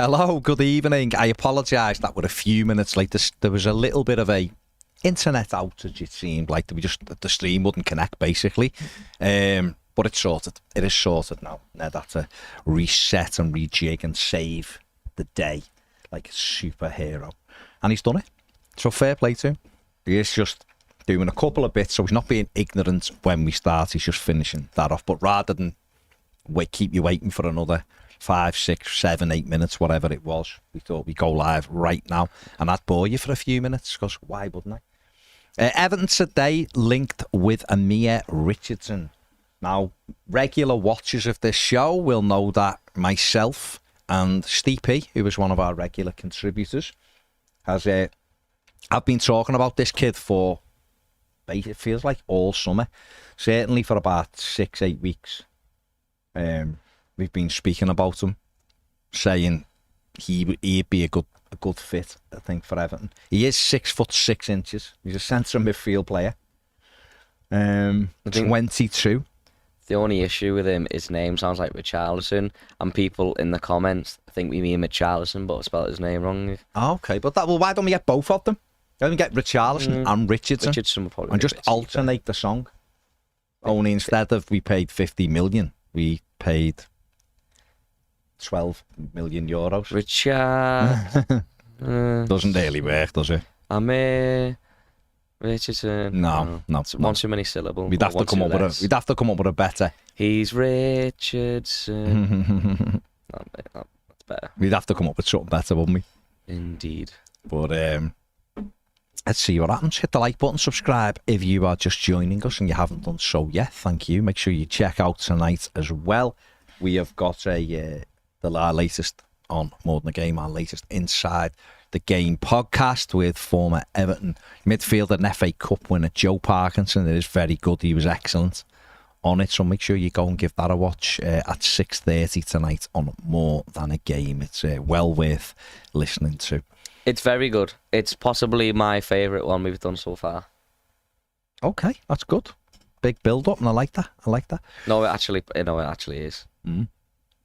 Hello, good evening. I apologise that we're a few minutes late. There was a little bit of a internet outage, it seemed like. The stream wouldn't connect, basically. But it's sorted. It is sorted now. Ned had to reset and rejig and save the day like a superhero. And he's done it. So fair play to him. He is just doing a couple of bits, so he's not being ignorant when we start. He's just finishing that off. But rather than keep you waiting for another 5, 6, 7, 8 minutes, whatever it was, we thought we'd go live right now. And I'd bore you for a few minutes, because why wouldn't I? Everton today linked with Amir Richardson. Now, regular watchers of this show will know that myself and Steve P, who was one of our regular contributors, I've been talking about this kid for, it feels like all summer, certainly for about 6, 8 weeks. We've been speaking about him, saying he'd be a good fit, I think, for Everton. He is 6'6". He's a central midfield player. 22. The only issue with him, his name sounds like Richardson, and people in the comments think we mean Richardson, but spelled his name wrong. Okay, but why don't we get both of them? Why don't we get Richardson and Richardson? Richardson would probably and just alternate the song. Only instead of we paid 50 million, we paid 12 million euros. Richard. Doesn't really work, does it? Richardson. No. One too many syllables. We'd have to come up with a better. He's Richardson. That's better. We'd have to come up with something better, wouldn't we? Indeed. But let's see what happens. Hit the like button, subscribe if you are just joining us and you haven't done so yet. Thank you. Make sure you check out tonight as well. We have got our latest on More Than a Game, our latest Inside the Game podcast with former Everton midfielder and FA Cup winner Joe Parkinson. It is very good. He was excellent on it, so make sure you go and give that a watch at 6:30 tonight on More Than a Game. It's well worth listening to. It's very good. It's possibly my favourite one we've done so far. Okay, that's good. Big build up, and I like that. No, it actually is.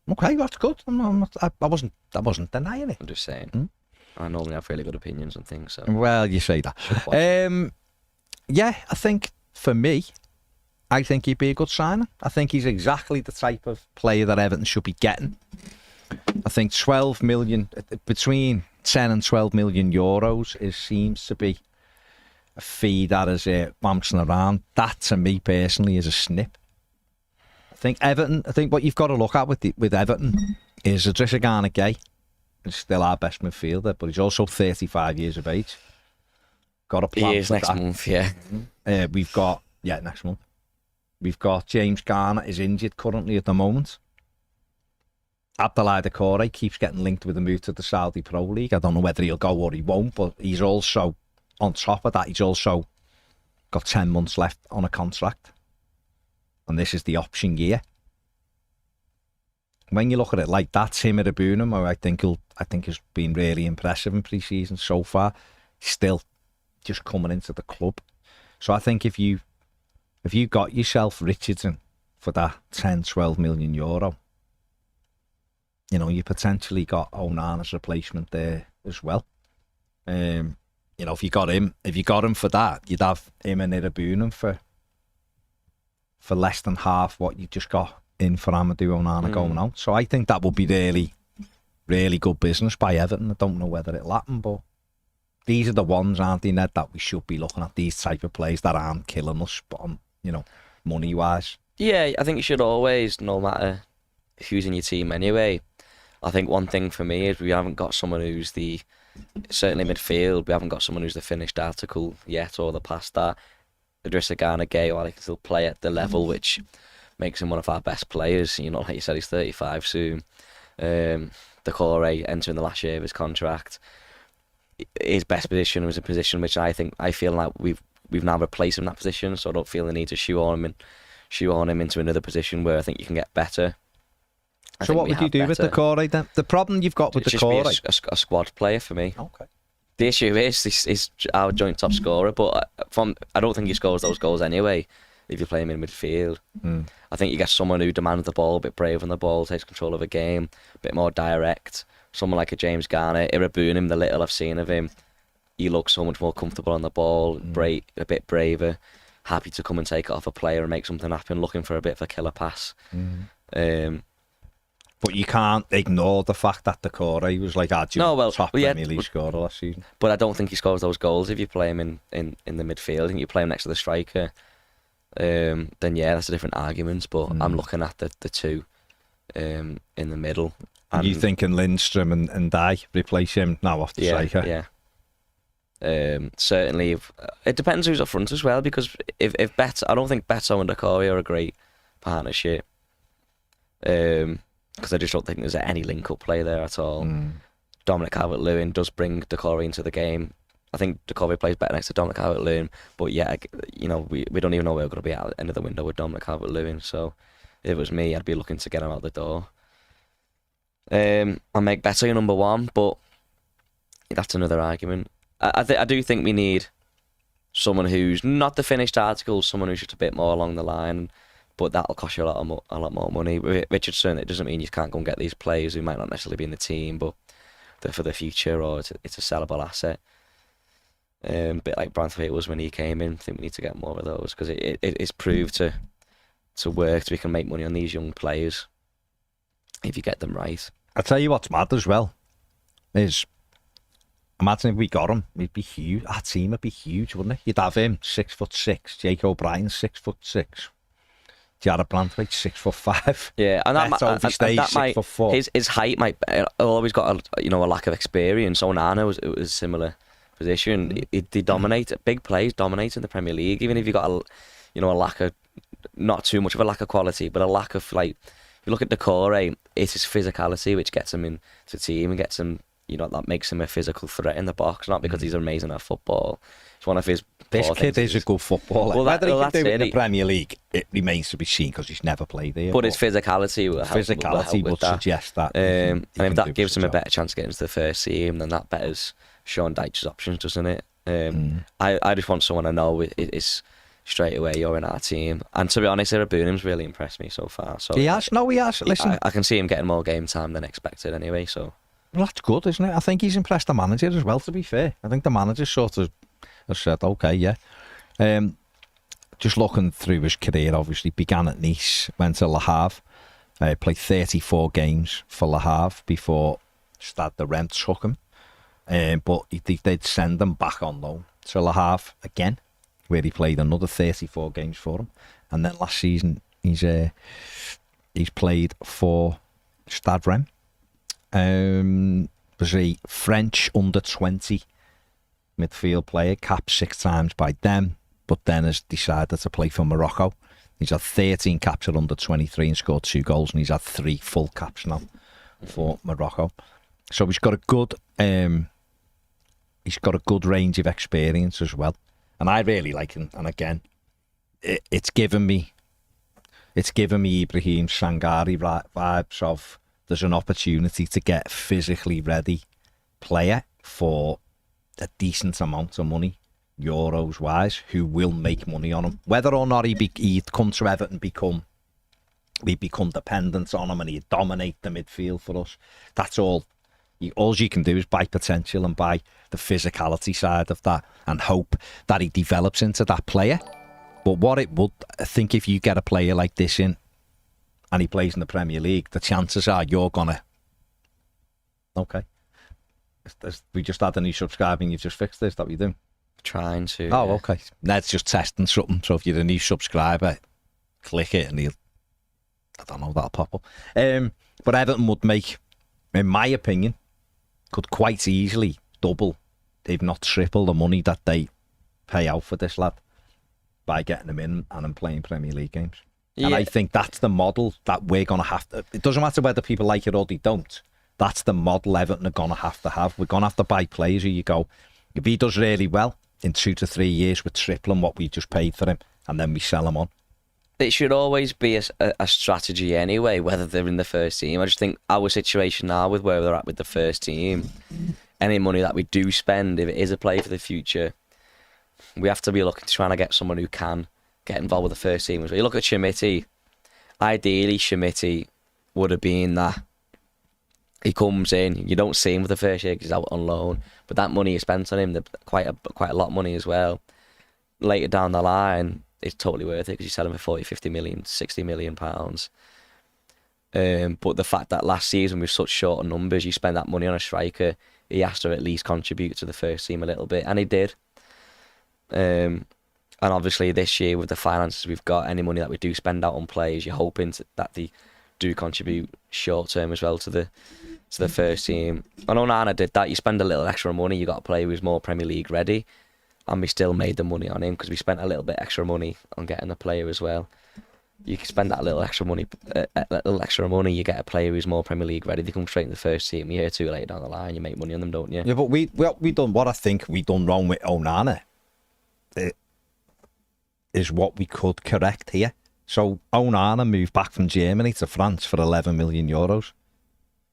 Okay, that's good. I wasn't denying it. I'm just saying. I normally have really good opinions on things. So. Well, you say that. Yeah, I think for me, I think he'd be a good signing. I think he's exactly the type of player that Everton should be getting. I think 12 million, between 10 and 12 million euros, seems to be a fee that is bouncing around. That, to me personally, is a snip. I think what you've got to look at with Everton is Idrissa Gana Gueye. He's still our best midfielder, but he's also 35 years of age. Got a plan. He is next month, yeah. Next month. We've got James Garner is injured currently at the moment. Abdoulaye Doucouré keeps getting linked with a move to the Saudi Pro League. I don't know whether he'll go or he won't, but he's also, on top of that, he's also got 10 months left on a contract. And this is the option year. When you look at it like that, Tim Adebunam, who I think has been really impressive in pre-season so far, he's still just coming into the club. So I think if you got yourself Richardson for that 10, 12 million euro, you potentially got Onana's replacement there as well. If you got him for that, you'd have him and Adebunam for less than half what you just got in for Amadou Onana going out. So I think that would be really, really good business by Everton. I don't know whether it'll happen, but these are the ones, aren't they, Ned, that we should be looking at, these type of plays that aren't killing us, but money-wise. Yeah, I think you should always, no matter who's in your team anyway. I think one thing for me is we haven't got someone who's certainly midfield, we haven't got someone who's the finished article yet or the past that. Idrissa Gana Gueye, while he can still play at the level which makes him one of our best players. Like you said, he's 35 soon. Doucouré entering the last year of his contract. His best position was a position which I feel like we've now replaced him in that position, so I don't feel the need to shoehorn him into another position where I think you can get better. So what would you do with Doucouré then? The problem you've got with Doucouré, a squad player for me. Okay. The issue is he's our joint top scorer, but I don't think he scores those goals anyway. If you play him in midfield, I think you get someone who demands the ball, a bit brave on the ball, takes control of a game, a bit more direct. someone like a James Garner, Irabunim, the little I've seen of him, he looks so much more comfortable on the ball, a bit braver, happy to come and take it off a player and make something happen, looking for a bit of a killer pass. But you can't ignore the fact that Decore was like top Premier League scorer last season. But I don't think he scores those goals if you play him in the midfield and you play him next to the striker. Then that's a different argument. But I'm looking at the two in the middle. And you thinking Lindstrom and Dye replace him now off the striker? Yeah. Certainly, it depends who's up front as well. Because if I don't think Beto and Decore are a great partnership. Because I just don't think there's any link-up play there at all. Dominic Calvert-Lewin does bring Decore into the game. I think Decore plays better next to Dominic Calvert-Lewin, but yeah, we don't even know where we're going to be at the end of the window with Dominic Calvert-Lewin. So if it was me, I'd be looking to get him out the door. I'll make Beto your number one, but that's another argument. I do think we need someone who's not the finished article, someone who's just a bit more along the line. But that'll cost you a lot more money. With Richardson, it doesn't mean you can't go and get these players who might not necessarily be in the team, but they're for the future, or it's a sellable asset. A bit like Branthwaite was when he came in. I think we need to get more of those because it's proved to work. We can make money on these young players if you get them right. I tell you what's mad as well is, imagine if we got him, he'd be huge. Our team would be huge, wouldn't it? You'd have him 6'6", Jake O'Brien 6'6". Jared Branthwaite 6'5". Yeah, and that stays 6'4". His height might always got a lack of experience. Onana was a similar position. They dominate big plays, dominate in the Premier League. Even if you got a lack of, not too much of a lack of quality, but a lack of if you look at Decore, it's his physicality which gets him into the team and gets him. That makes him a physical threat in the box, not because he's amazing at football. It's one of his. This kid is a good footballer. Whether he can do it in the Premier League, it remains to be seen because he's never played there. But his physicality would suggest that. And if that gives him a better chance of getting into the first team, then that betters Sean Dyche's options, doesn't it? I just want someone I know it's straight away, you're in our team. And to be honest, Irabunim's really impressed me so far. So he has. Listen, I can see him getting more game time than expected anyway, so. Well, that's good, isn't it? I think he's impressed the manager as well, to be fair. I think the manager sort of has said, okay, yeah. Just looking through his career, obviously, began at Nice, went to Le Havre, played 34 games for Le Havre before Stade de Reims took him. But they did send him back on loan to Le Havre again, where he played another 34 games for him. And then last season, he's played for Stade Reims. Was a French under-20 midfield player, capped 6 times by them, but then has decided to play for Morocco. He's had 13 caps at under-23 and scored 2 goals, and he's had 3 full caps now for Morocco. So he's got a good range of experience as well, and I really like him. And again, it's given me Ibrahim Sangari vibes of. There's an opportunity to get a physically ready player for a decent amount of money, Euros wise, who will make money on him. Whether or not he'd come to Everton, we become dependent on him and he'd dominate the midfield for us. That's all. All you can do is buy potential and buy the physicality side of that and hope that he develops into that player. But what it would, I think, if you get a player like this in, and he plays in the Premier League, the chances are you're gonna. Okay. We just had a new subscriber and you've just fixed this. That what you do? Trying to. Oh, okay. Ned's just testing something. So if you're a new subscriber, click it and that'll pop up. But Everton would make, in my opinion, could quite easily double, if not triple, the money that they pay out for this lad by getting him in and him playing Premier League games. Yeah. And I think that's the model that we're going to have to... It doesn't matter whether people like it or they don't. That's the model Everton are going to have. We're going to have to buy players who you go, if he does really well, in 2 to 3 years, we're tripling what we just paid for him, and then we sell him on. It should always be a strategy anyway, whether they're in the first team. I just think our situation now with where they're at with the first team, any money that we do spend, if it is a play for the future, we have to be looking to trying to get someone who can get involved with the first team. So you look at Shimiti, ideally Shimiti would have been that he comes in. You don't see him for the first year because he's out on loan, but that money you spent on him, quite a lot of money as well. Later down the line, it's totally worth it because you sell him for 40, 50 million, 60 million pounds. But the fact that last season with such short numbers, you spend that money on a striker, he has to at least contribute to the first team a little bit, and he did. And obviously this year with the finances we've got, any money that we do spend out on players, you're hoping that they do contribute short term as well to the first team. And Onana did that. You spend a little extra money, you got a player who's more Premier League ready, and we still made the money on him because we spent a little bit extra money on getting the player as well. You can spend that little extra money, you get a player who's more Premier League ready. They come straight in the first team. A year or two later down the line, you make money on them, don't you? Yeah, but what I think we done wrong with Onana is what we could correct here. So Onana moved back from Germany to France for 11 million euros.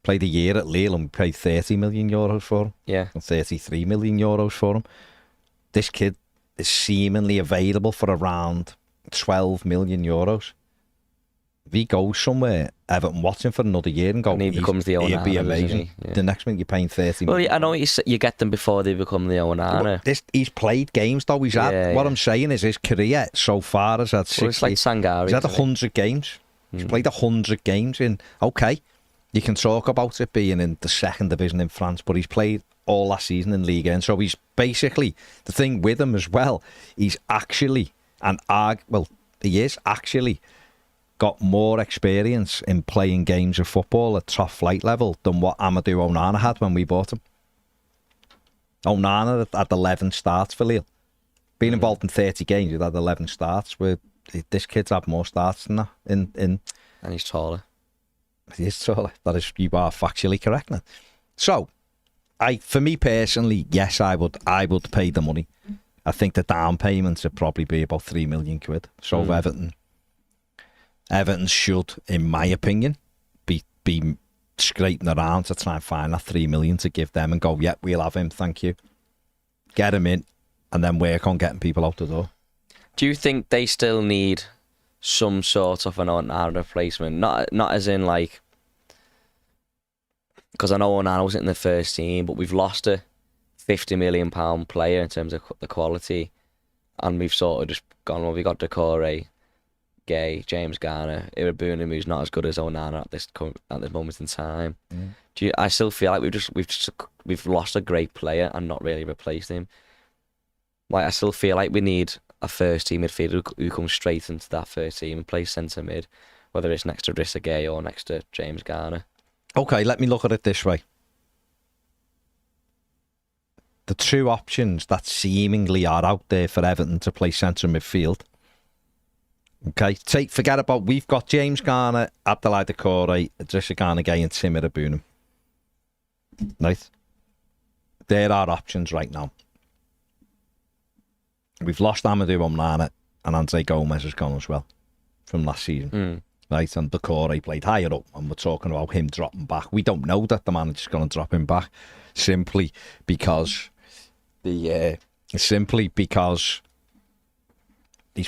Played a year at Lille and we paid 30 million euros for him. Yeah. And 33 million euros for him. This kid is seemingly available for around 12 million euros. If he goes somewhere, Everton watch him for another year and go, and he becomes the Onana, he'd be amazing. Yeah. The next minute you're paying 30 million. million. I know you get them before they become the Onana. He's played games though. What I'm saying is his career so far has had 60. Well, it's like Sangari. He's had 100 games. He's played 100 games in. Okay, you can talk about it being in the second division in France, but he's played all last season in Ligue 1. So he's basically, the thing with him as well, he's actually, he is actually got more experience in playing games of football at top flight level than what Amadou Onana had when we bought him. Onana had 11 starts for Lille. Being involved in 30 games, he'd had 11 starts. This kid's had more starts than that. And he's taller. He is taller. That is, you are factually correct now. So, for me personally, yes, I would pay the money. I think the down payments would probably be about 3 million quid. So Everton should, in my opinion, be scraping around to try and find that 3 million to give them and go, yeah, we'll have him, thank you. Get him in and then work on getting people out the door. Do you think they still need some sort of an Onana replacement? Not as in like, because I know Onana wasn't in the first team, but we've lost a £50 million player in terms of the quality, and we've sort of just gone, well, we got Decore, Gay, James Garner, Irabunum, who's not as good as Onana at this moment in time. I still feel like we've lost a great player and not really replaced him. Like, I still feel like we need a first team midfielder who comes straight into that first team and plays centre mid, whether it's next to Rissa Gay or next to James Garner. Okay, let me look at it this way. The two options that seemingly are out there for Everton to play centre midfield. Okay, forget about, we've got James Garner, Abdoulaye Doucouré, Idrissa Gana Gueye and Tim Irabunum. Right? There are options right now. We've lost Amadou Onana and Andre Gomez has gone as well from last season. Right, and Doucouré played higher up and we're talking about him dropping back. We don't know that the manager's going to drop him back simply because he's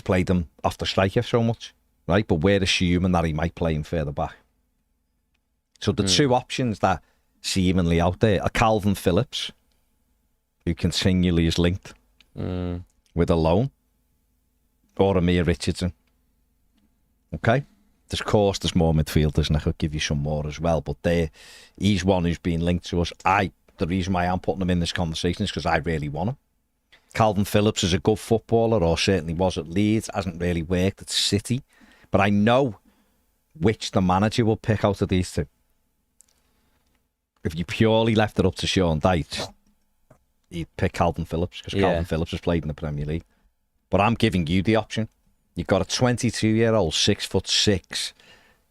played them off the striker so much, right? But we're assuming that he might play him further back. So the two options that seemingly out there are Calvin Phillips, who continually is linked with a loan, or Amir Richardson. Okay? Of course, there's more midfielders, and I could give you some more as well, but he's one who's been linked to us. The reason why I'm putting him in this conversation is because I really want him. Calvin Phillips is a good footballer, or certainly was at Leeds, hasn't really worked at City, but I know which the manager will pick out of these two. If you purely left it up to Sean Dyche, he'd pick Calvin Phillips, because Calvin Phillips has played in the Premier League. But I'm giving you the option. You've got a 22-year-old, 6'6",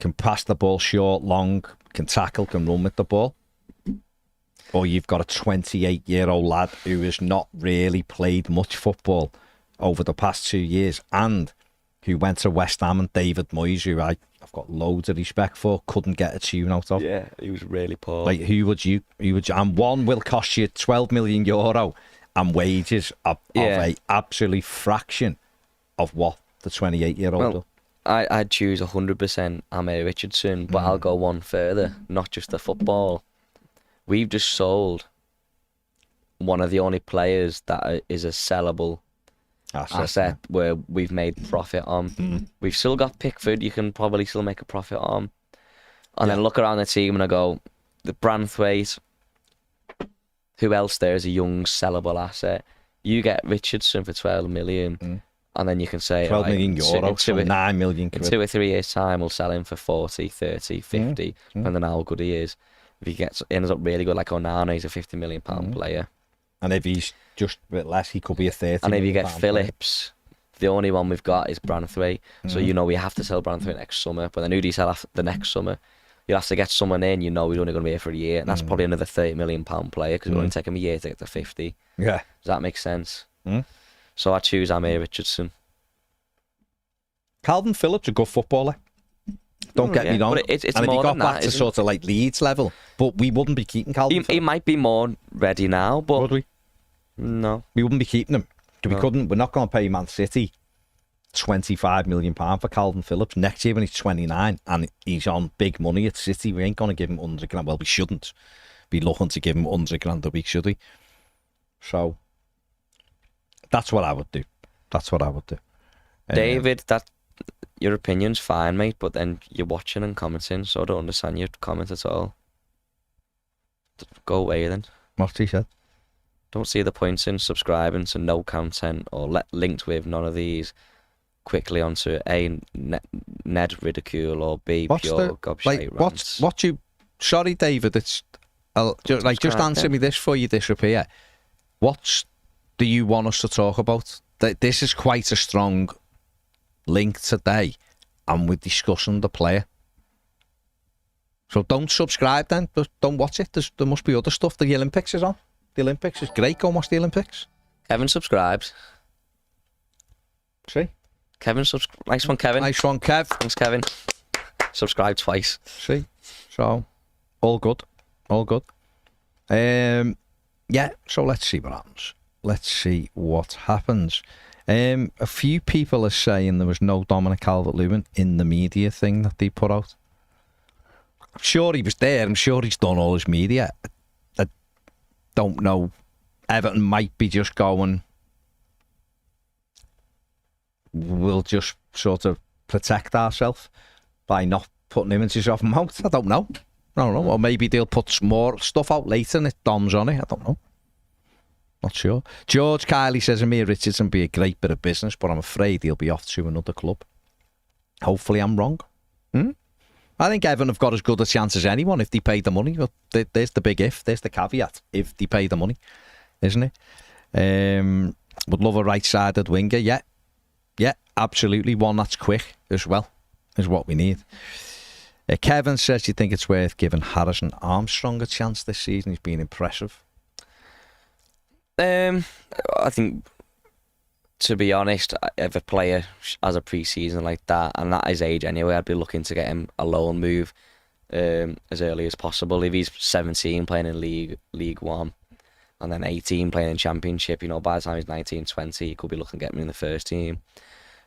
can pass the ball short, long, can tackle, can run with the ball. Or you've got a 28-year-old lad who has not really played much football over the past 2 years and who went to West Ham, and David Moyes, who I've got loads of respect for, couldn't get a tune out of. Yeah, he was really poor. Like, who would you? And one will cost you €12 million and wages of a absolute fraction of what the 28-year-old will. I'd choose 100% Amir Richardson, but I'll go one further, not just the football. we've just sold one of the only players that is a sellable asset where we've made profit on. We've still got Pickford, you can probably still make a profit on. And then look around the team and I go, the Branthwaite, who else there is a young sellable asset? You get Richardson for 12 million. And then you can say 12 million euros, so 9 million quid. In 2 or 3 years' time, we'll sell him for 40, 30, 50, depending on how good he is. If he ends up really good, like Onana, he's a £50 million player. And if he's just a bit less, he could be a 30 And if you million get Phillips, the only one we've got is Branthwaite. So we have to sell Branthwaite next summer. But then who do you sell after the next summer? You'll have to get someone in, he's only going to be here for a year. And that's probably another £30 million player because it'll only take him a year to get to 50. Yeah. Does that make sense? So I choose Amir Richardson. Calvin Phillips, a good footballer. Don't get me wrong. But it's and if more he got than back that, to sort of like Leeds level, but we wouldn't be keeping Calvin Phillips. He might be more ready now, but... Would we? No. We wouldn't be keeping him. We're not going to pay Man City £25 million for Calvin Phillips next year when he's 29 and he's on big money at City. We ain't going to give him 100 grand. Well, we shouldn't be looking to give him 100 grand a week, should we? So that's what I would do. David, your opinion's fine, mate, but then you're watching and commenting, so I don't understand your comment at all. Go away then. What's he said? Don't see the points in subscribing to no content or linked with none of these quickly onto A, Ned ridicule, or B, pure gobshite rants. Sorry, David, it's just answer me this for you, this up here. What do you want us to talk about? This is quite a strong link today, and we're discussing the player. So don't subscribe then, but don't watch it. There must be other stuff. The Olympics is on. The Olympics is great. Go and watch the Olympics. Kevin subscribes. See? Kevin nice one, Kevin. Nice one, Kev. Thanks, Kevin. Subscribe twice. See? So, all good. Yeah, so let's see what happens. A few people are saying there was no Dominic Calvert-Lewin in the media thing that they put out. I'm sure he was there. I'm sure he's done all his media. I don't know. Everton might be just going, we'll just sort of protect ourselves by not putting images of him out. I don't know. Or maybe they'll put some more stuff out later and it Dom's on it. I don't know. Not sure. George Kiley says Amir Richardson be a great bit of business, but I'm afraid he'll be off to another club. Hopefully I'm wrong. I think Everton have got as good a chance as anyone if they pay the money. But there's the big if. There's the caveat. If they pay the money, isn't it? Would love a right-sided winger. Yeah, absolutely. One that's quick as well is what we need. Kevin says, you think it's worth giving Harrison Armstrong a chance this season? He's been impressive. I think, to be honest, if a player has a pre-season like that, and at his age anyway, I'd be looking to get him a loan move as early as possible. If he's 17 playing in League One, and then 18 playing in Championship, by the time he's 19, 20, you could be looking to get him in the first team.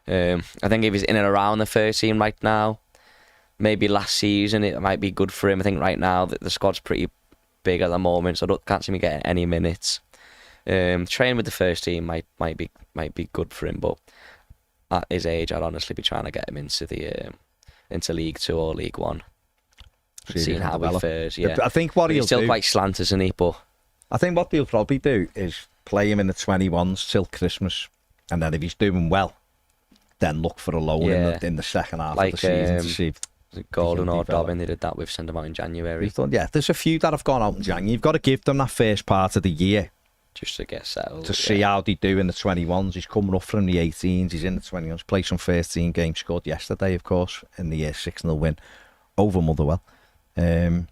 I think if he's in and around the first team right now, maybe last season it might be good for him. I think right now the squad's pretty big at the moment, so I can't see me getting any minutes. Training with the first team might be good for him, but at his age, I'd honestly be trying to get him into League 2 or League 1. Seeing how he fares, yeah. I think what he's still quite slant, isn't he? But I think what they'll probably do is play him in the 21s till Christmas, and then if he's doing well, then look for a loan in the second half of the season to see. Gordon or Dobbin, they did that with, send them out in January. There's a few that have gone out in January. You've got to give them that first part of the year just to get settled, to see how they do in the 21s. He's coming up from the 18s. He's in the 21s. Played some first team games. Scored yesterday, of course, in the 6-0 win over Motherwell. And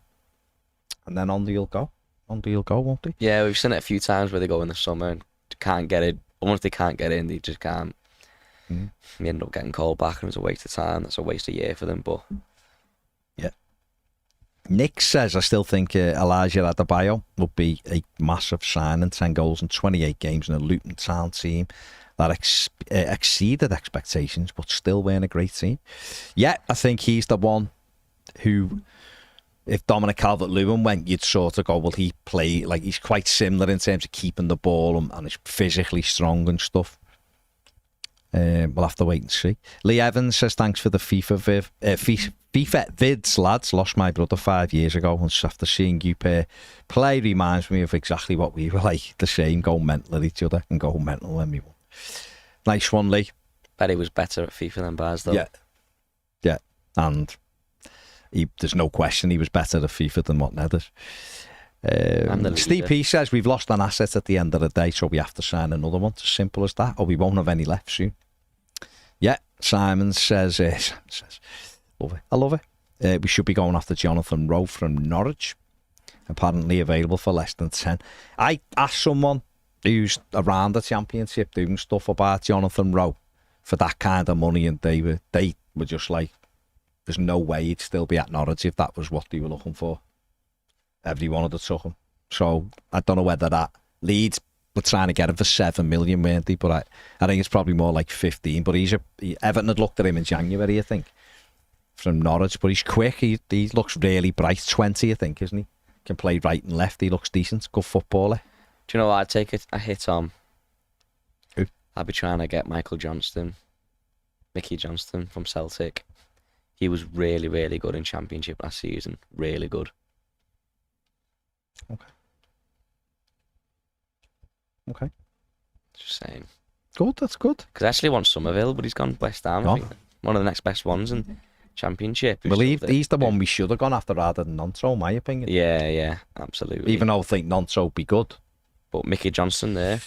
then on he'll go, won't he? Yeah, we've seen it a few times where they go in the summer and can't get it. Once they can't get in, they just can't. They end up getting called back, and it's a waste of time. That's a waste of year for them. But yeah, Nick says, I still think Elijah Adebayo would be a massive signing. 10 goals in 28 games in a Luton Town team that exceeded expectations, but still weren't a great team. Yeah, I think he's the one who if Dominic Calvert-Lewin went, you'd sort of go, well, he play like he's quite similar in terms of keeping the ball and he's physically strong and stuff. We'll have to wait and see. Lee Evans says, thanks for the FIFA vids, lads. Lost my brother 5 years ago, and after seeing you play reminds me of exactly what we were like. The same, go mental at each other and go mental when we won. Nice one, Lee. Bet he was better at FIFA than Baz, though. Yeah. And there's no question he was better at FIFA than what Ned is. Steve P says, we've lost an asset at the end of the day, so we have to sign another one. It's as simple as that, or we won't have any left soon. Yeah, Simon says, love it. I love it. We should be going after Jonathan Rowe from Norwich. Apparently available for less than 10. I asked someone who's around the Championship doing stuff about Jonathan Rowe for that kind of money, and they were just like, there's no way he'd still be at Norwich if that was what they were looking for. Everyone had took him. So I don't know whether that Leeds were trying to get him for 7 million, weren't they? But I think it's probably more like 15. But Everton had looked at him in January, I think, from Norwich. But he's quick. He looks really bright. 20, I think, isn't he? Can play right and left. He looks decent. Good footballer. Do you know what? I'd take a hit on? Who? I'd be trying to get Mickey Johnston from Celtic. He was really, really good in Championship last season. Really good. Okay. Just saying. Good, that's good. Because I actually want Somerville, but he's gone West Ham. I think one of the next best ones in Championship. I believe he's the one we should have gone after rather than Nonso, in my opinion. Yeah, absolutely. Even though I think Nonso would be good. But Mickey Johnston there.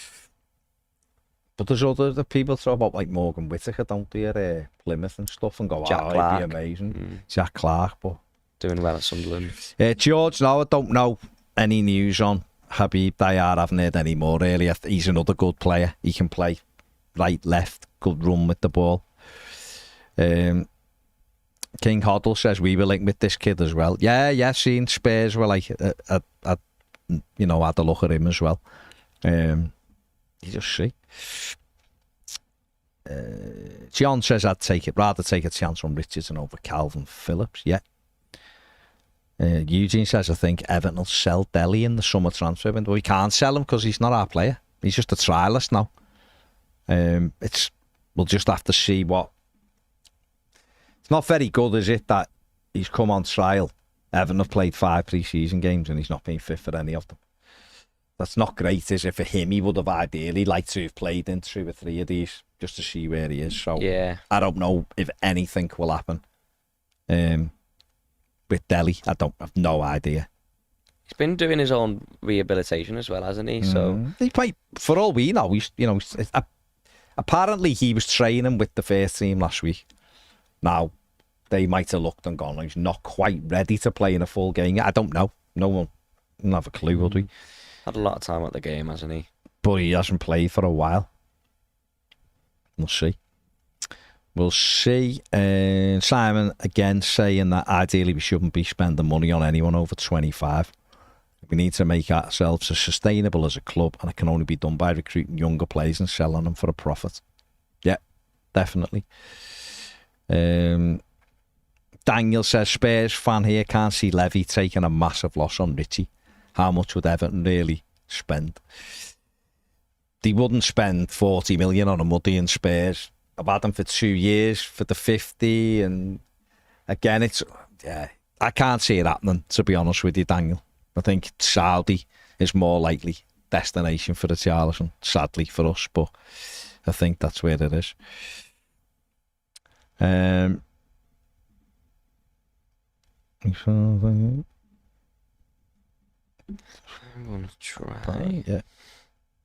But there's other people talk about like Morgan Whittaker, don't they, at Plymouth and stuff, and go, Jack Clark. He'd be amazing. Jack Clark, but... Doing well at Sunderland. George, no, I don't know any news on Habib Diar. I haven't heard any more, really. He's another good player. He can play right, left, good run with the ball. King Hoddle says, we were linked with this kid as well. Yeah, seen Spurs were like, had a look at him as well. You just see. John says, rather take a chance on Richardson over Calvin Phillips. Yeah. Eugene says, I think Everton will sell Delhi in the summer transfer window. We can't sell him because he's not our player. He's just a trialist now. We'll just have to see what. It's not very good, is it, that he's come on trial. Everton have played 5 pre-season games and he's not been fit for any of them. That's not great, is it? For him, he would have ideally liked to have played in 2 or 3 of these just to see where he is. So yeah. I don't know if anything will happen. With Delhi, I have no idea. He's been doing his own rehabilitation as well, hasn't he? So he played, for all we know, apparently he was training with the first team last week. Now, they might have looked and gone, he's not quite ready to play in a full game. I don't know. No one will have a clue, would we? Had a lot of time at the game, hasn't he? But he hasn't played for a while. We'll see. Simon again saying that ideally we shouldn't be spending money on anyone over 25. We need to make ourselves as sustainable as a club, and it can only be done by recruiting younger players and selling them for a profit. Yeah, definitely. Daniel says, Spurs fan here can't see Levy taking a massive loss on Richie. How much would Everton really spend? They wouldn't spend 40 million on a muddy in Spurs. I've had them for 2 years for the 50, and again, I can't see it happening, to be honest with you, Daniel. I think Saudi is more likely destination for the Charleston, sadly for us, but I think that's where it is. I'm gonna try. Yeah.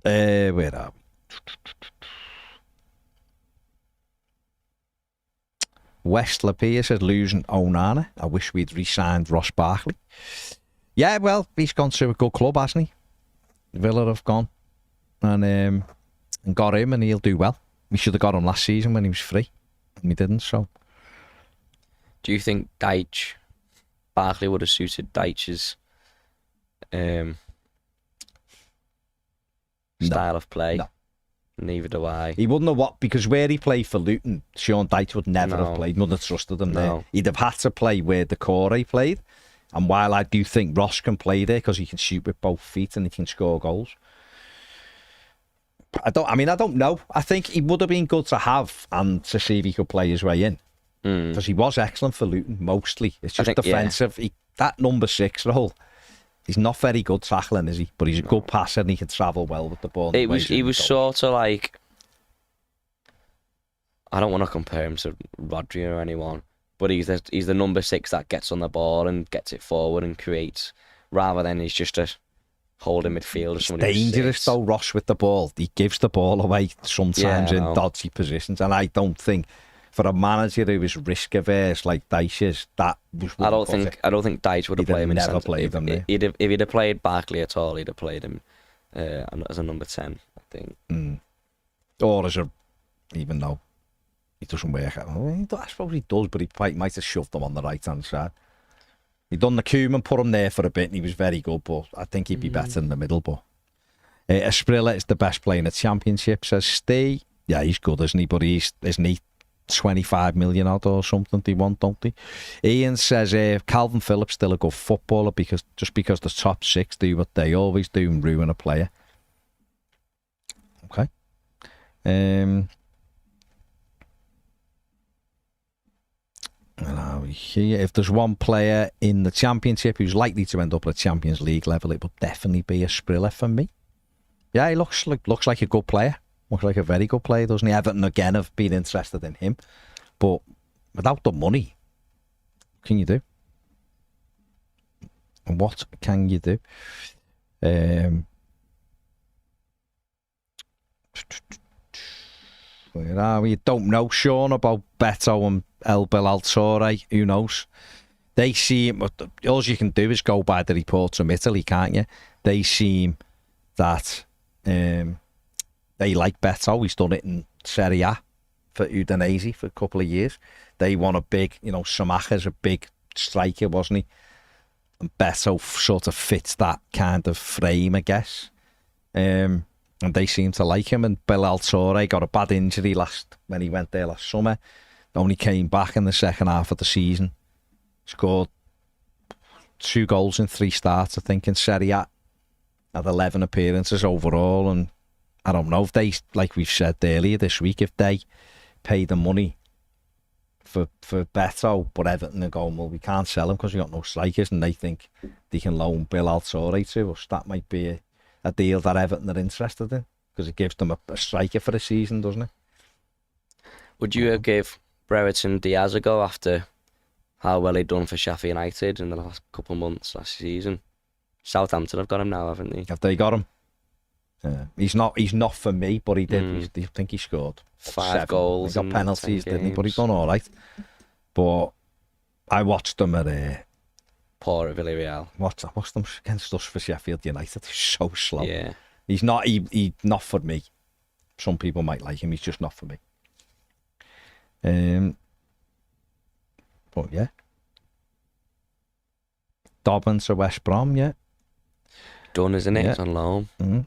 Where are we? West Lapia says, losing Onana. I wish we'd re-signed Ross Barkley. Yeah, well, he's gone to a good club, hasn't he? Villa have gone and got him, and he'll do well. We should have got him last season when he was free, and we didn't. So, do you think Barkley would have suited Deitch's style of play? No. Neither do I. He wouldn't have because where he played for Luton, Sean Dyche would never have played. Wouldn't have trusted him there. He'd have had to play where Decore played, And while I do think Ross can play there because he can shoot with both feet and he can score goals, I don't know. I think he would have been good to have and to see if he could play his way in. Because he was excellent for Luton, mostly. It's just defensive. Yeah. That number 6 role, he's not very good tackling, is he? But he's a good passer and he can travel well with the ball. He was sort of like, I don't want to compare him to Rodri or anyone, but he's the number 6 that gets on the ball and gets it forward and creates, rather than he's just a holding midfield. It's dangerous though, Ross, with the ball. He gives the ball away sometimes in dodgy positions, and I don't think, for a manager who is risk averse like Dyche is, that was. I don't think Dyche would have played him. Never played him. If he'd have played Barkley at all, he'd have played him as a number 10, I think. Or as a, even though he doesn't work. I suppose he does, but he might have shoved him on the right hand side. He done the Koeman, put him there for a bit, and he was very good. But I think he'd be better in the middle. But Asprilla is the best player in the Championship, says Steve. Yeah, he's good, isn't he? But isn't he 25 million odd or something they want, don't they? Ian says Calvin Phillips still a good footballer because the top 6 do what they always do and ruin a player. Okay. If there's one player in the Championship who's likely to end up at Champions League level, it would definitely be Asprilla for me. Yeah, he looks like a good player. Looks like a very good player, doesn't he? Everton again have been interested in him, but without the money, what can you do? What can you do? Where are we? Don't know, Sean, about Beto and El Belaltore. Who knows? They seem, all you can do is go by the reports from Italy, can't you? They seem that they like Beto. He's done it in Serie A for Udinese for a couple of years. They want a big, Schumacher's a big striker, wasn't he? And Beto sort of fits that kind of frame, I guess. And they seem to like him. And Belaltore got a bad injury when he went there last summer. Only came back in the second half of the season. Scored 2 goals in 3 starts, I think, in Serie A. Had 11 appearances overall. And I don't know if they, like we've said earlier this week, if they pay the money for Beto, but Everton are going, well, we can't sell him because we got no strikers, and they think they can loan Belaltore to us. That might be a deal that Everton are interested in, because it gives them a striker for a season, doesn't it? Would you give Brereton Diaz a go after how well he'd done for Sheffield United in the last couple of months last season? Southampton have got him now, haven't they? Have they got him? He's not for me, but he did. I think he scored 5 goals. He got penalties, didn't he? But he done all right. But I watched them at poor at Villarreal. I watched them against us for Sheffield United. He's so slow. Yeah, he's not. He not for me. Some people might like him. He's just not for me. But yeah, Dobbins to West Brom. Yeah, done, isn't it? Yeah. It's on loan. Mm-hmm.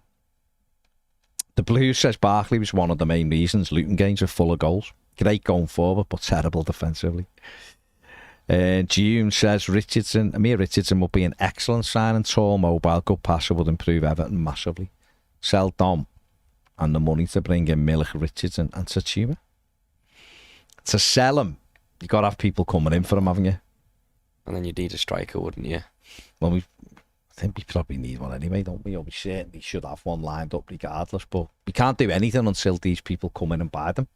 The Blues says Barkley was one of the main reasons Luton games are full of goals. Great going forward, but terrible defensively. June says Amir Richardson would be an excellent signing. Tall, mobile, good passer, would improve Everton massively. Sell Dom and the money to bring in Milik, Richardson and Tachuma. To sell him, you got to have people coming in for him, haven't you? And then you need a striker, wouldn't you? Well, I think we probably need one anyway, don't we? Or we certainly should have one lined up regardless, but we can't do anything until these people come in and buy them.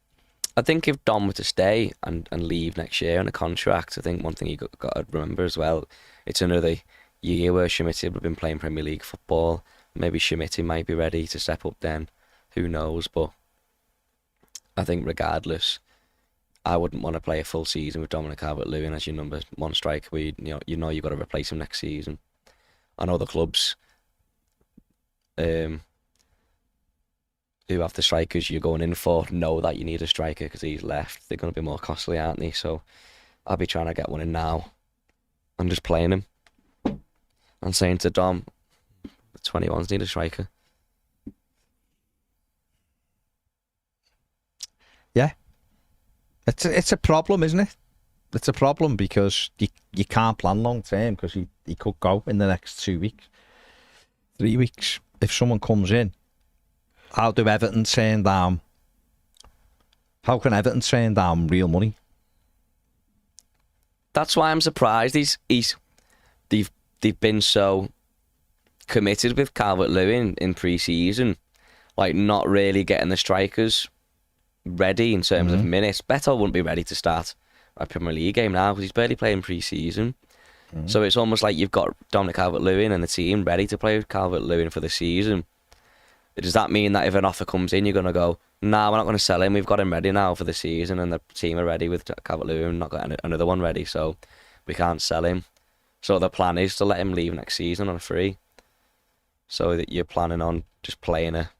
I think if Dom were to stay and leave next year on a contract, I think one thing you got to remember as well, it's another year where Schmidt would have been playing Premier League football. Maybe Schmidt might be ready to step up then. Who knows? But I think regardless, I wouldn't want to play a full season with Dominic Calvert-Lewin as your number 1 striker where you've got to replace him next season. I know the clubs who have the strikers you're going in for know that you need a striker because he's left. They're going to be more costly, aren't they? So I'll be trying to get one in now and just playing him and saying to Dom, the 21s need a striker. Yeah. It's a problem, isn't it? it's a problem because you can't plan long term because he could go in the next 2 weeks, 3 weeks. If someone comes in, how do Everton turn down? How can Everton turn down real money? That's why I'm surprised. They've been so committed with Calvert-Lewin in pre-season, like not really getting the strikers ready in terms of minutes. Beto wouldn't be ready to start a Premier League game now because he's barely playing pre-season. So it's almost like you've got Dominic Calvert-Lewin and the team ready to play with Calvert-Lewin for the season. Does that mean that if an offer comes in, you're going to go, nah, we're not going to sell him, we've got him ready now for the season, and the team are ready with Calvert-Lewin, not got another one ready, so we can't sell him. So the plan is to let him leave next season on a free, so that you're planning on just playing a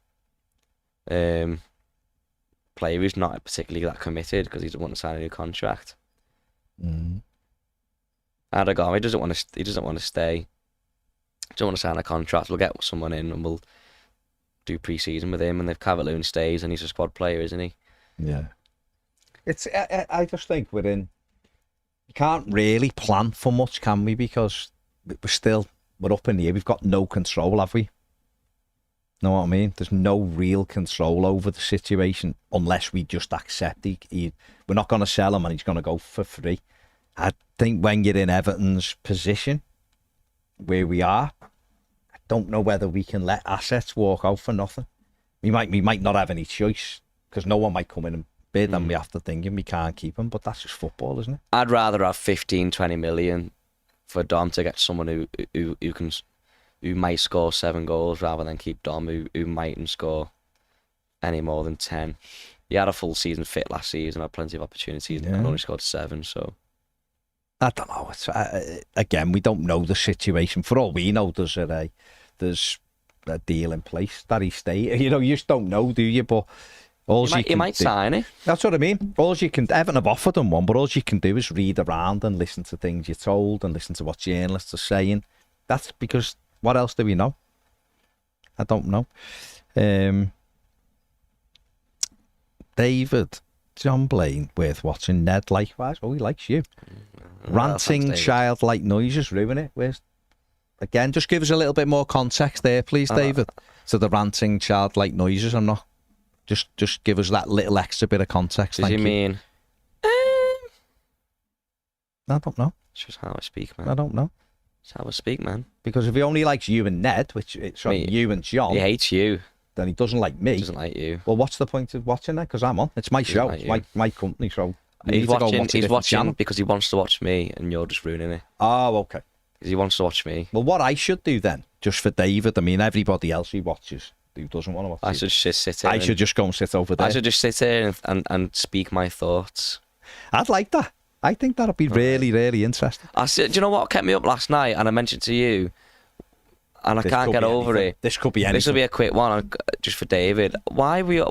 player who's not particularly that committed because he doesn't want to sign a new contract. Aragon, he doesn't want to stay. He doesn't want to sign a contract. We'll get someone in and we'll do pre-season with him, and if Calvert-Lewin stays, and he's a squad player, isn't he? Yeah. It's. I just think you can't really plan for much, can we? Because we're up in the air. We've got no control, have we? Know what I mean? There's no real control over the situation unless we just accept we're not going to sell him and he's going to go for free. I think when you're in Everton's position, where we are, I don't know whether we can let assets walk out for nothing. We might not have any choice because no one might come in and bid and we have to think we can't keep him, but that's just football, isn't it? I'd rather have 15-20 million for Dom to get someone who might score 7 goals rather than keep Dom who mightn't score any more than 10. He had a full season fit last season, had plenty of opportunities and only scored 7, so I don't know. It's, again, we don't know the situation. For all we know, there's a deal in place that he stay. You just don't know, do you? But he might sign it. That's what I mean. Everton have offered him one, but all you can do is read around and listen to things you're told and listen to what journalists are saying. That's because what else do we know? I don't know. David, John Blaine, worth watching. Ned, likewise. Oh, he likes you. Ranting, childlike noises, ruin it. Again, just give us a little bit more context there, please, David. So the ranting, childlike noises. I'm not. Just give us that little extra bit of context. Does he mean? I don't know. It's just how I speak, man. I don't know. It's how I speak, man. Because if he only likes you and Ned, you and John, he hates you. Then he doesn't like me. He doesn't like you. Well, what's the point of watching that? Because I'm on. It's my show. It's my company. So he's watching because he wants to watch me, and you're just ruining it. Oh, okay. Because he wants to watch me. Well, what I should do then, just for David, I mean, everybody else he watches who doesn't want to watch. I should just sit here. I should just go and sit over there. I should just sit here and speak my thoughts. I'd like that. I think that'd be really, really interesting. Do you know what kept me up last night? And I mentioned to you, and I can't get over it. This could be anything. This will be a quick one, just for David. Why we?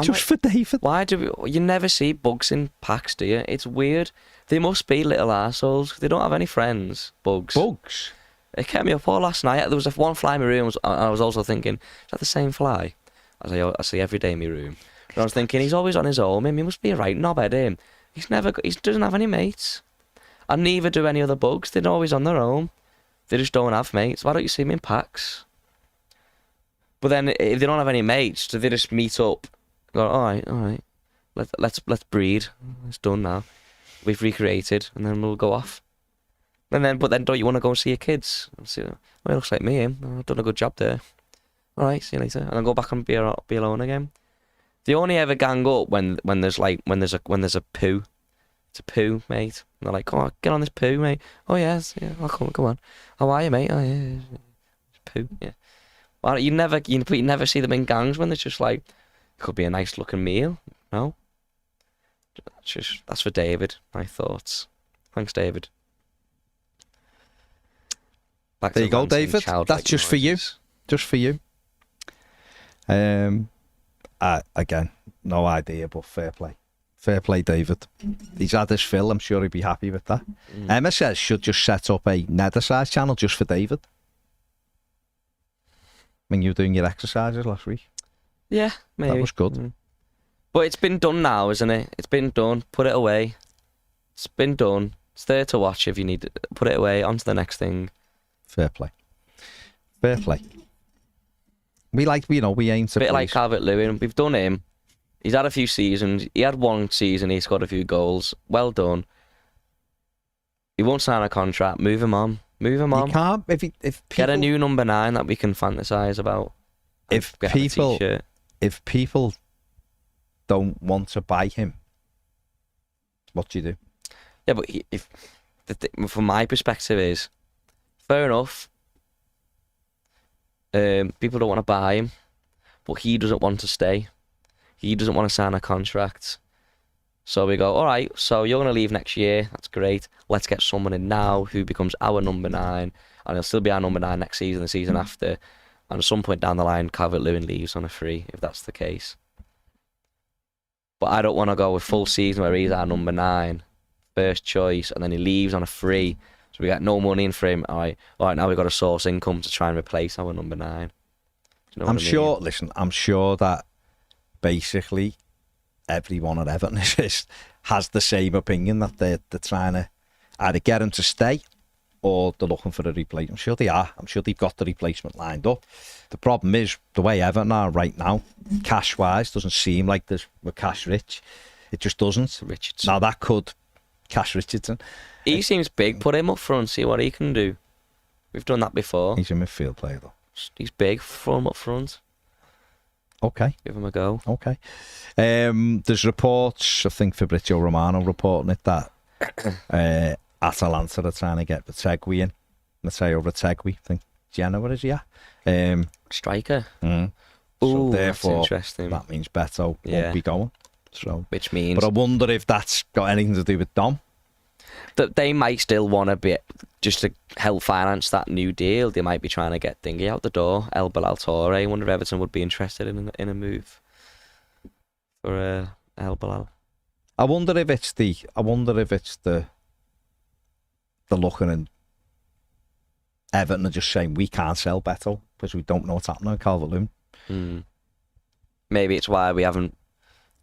Just for David. Why do we? You never see bugs in packs, do you? It's weird. They must be little arseholes. They don't have any friends. Bugs. Bugs. It kept me up all last night. There was one fly in my room, and I was also thinking, is that the same fly as I see every day in my room? And I was thinking, he's always on his own. He must be a right knobhead, him. He doesn't have any mates. And neither do any other bugs. They're always on their own. They just don't have mates. Why don't you see them in packs? But then if they don't have any mates, do they just meet up? Go, all right. Let's breed. It's done now. We've recreated, and then we'll go off. But then don't you want to go and see your kids? See, well, it looks like me. I've done a good job there. All right, see you later. And then go back and be alone again. They only ever gang up when there's a poo. It's a poo, mate. And they're like, come on, get on this poo, mate. Oh yes, yeah. I'll come on. How are you, mate? Oh yeah, it's poo. Yeah. Well, you never see them in gangs when it's just like, it could be a nice looking meal. No. That's for David. My thoughts. Thanks, David. Back there you go, David. That's just for you. Just for you. Again, no idea, but fair play. Fair play, David. He's had his fill. I'm sure he'd be happy with that. Emma says should just set up a nether-size channel just for David. When you were doing your exercises last week. Yeah, maybe. That was good. But it's been done now, isn't it? It's been done. Put it away. It's been done. It's there to watch if you need it. Put it away, on to the next thing. Fair play. Fair play. We aim to A bit like please. Calvert-Lewin. We've done him. He's had a few seasons. He had one season, he scored a few goals. Well done. He won't sign a contract. Move him on. Move him on. You can't, if people, Get a new number 9 that we can fantasize about. If Get him a t-shirt. if people don't want to buy him, what do you do? Yeah, but from my perspective is, fair enough. People don't want to buy him, but he doesn't want to stay. He doesn't want to sign a contract. So we go, all right, so you're going to leave next year. That's great. Let's get someone in now who becomes our number 9, and he'll still be our number 9 next season, the season after. And at some point down the line, Calvert-Lewin leaves on a free, if that's the case. But I don't want to go with full season where he's our number 9, first choice, and then he leaves on a free. So we got no money in for him. All right, now we've got to source income to try and replace our number 9. You know I'm sure that basically everyone at Everton has the same opinion, that they're trying to either get him to stay or they're looking for a replacement. I'm sure they are. I'm sure they've got the replacement lined up. The problem is the way Everton are right now, cash-wise, doesn't seem like we're cash-rich. It just doesn't. Richardson. Now that could cash Richardson. He seems big. Put him up front, see what he can do. We've done that before. He's a midfield player though. He's big. Throw him up front. Okay. Give him a go. Okay. There's reports, I think Fabrizio Romano reporting it, that Atalanta are trying to get Retegui in. Mathew Retegui. I think Genoa is, yeah. Striker. So Ooh, therefore, that's interesting. that means Beto won't be going. So, which means, but I wonder if that's got anything to do with Dom. That they might still want to be, just to help finance that new deal. They might be trying to get Thingy out the door. El Bilal Toure. I wonder if Everton would be interested in a move for El Bilal. I wonder if it's the looking, and Everton are just saying we can't sell Beto because we don't know what's happening with Calvert-Lewin. Maybe it's why we haven't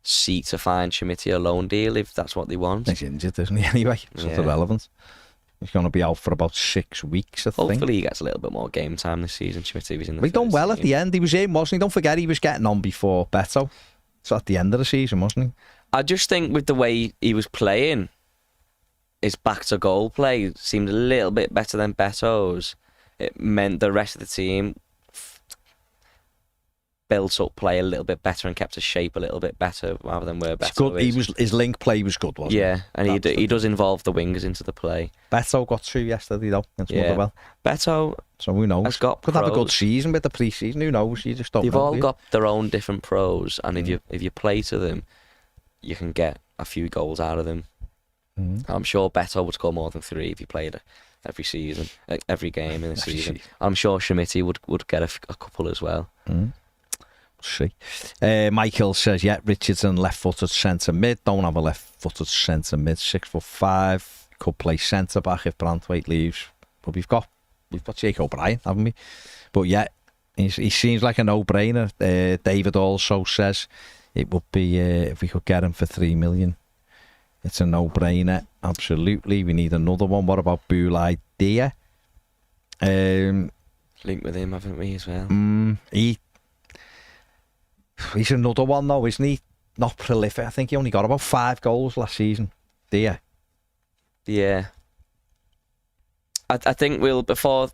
seek to find Schmidt a loan deal, if that's what they want. He's injured, isn't he, anyway? It's not irrelevant. He's going to be out for about 6 weeks, I think. Hopefully he gets a little bit more game time this season, Schmidt, if he's in the He done well team. at the end. He was in, wasn't he? Don't forget, he was getting on before Beto. So at the end of the season, wasn't he? I just think with the way he was playing, his back-to-goal play seemed a little bit better than Beto's. It meant the rest of the team built up play a little bit better and kept his shape a little bit better rather than where Beto is. His link play was good, wasn't it? Yeah, and he does involve the wingers into the play. Beto got 2 yesterday, though, against Motherwell. Beto So who knows? Could have a good season with the pre-season. Who knows? You just don't know. They've all got their own different pros, and if you play to them, you can get a few goals out of them. I'm sure Beto would score more than 3 if he played every season, every game in the season. I'm sure Schmidt would get a couple as well. See. Michael says, yeah, Richardson left-footed centre mid. Don't have a left-footed centre mid. 6'5". Could play centre back if Branthwaite leaves. But we've got Jake O'Brien, haven't we? But yeah, he seems like a no-brainer. David also says it would be if we could get him for 3 million. It's a no-brainer. Absolutely. We need another one. What about Boulay Dia? Linked with him, haven't we, as well? He's another one though, isn't he? Not prolific. I think he only got about 5 goals last season. Dia. Yeah. I think before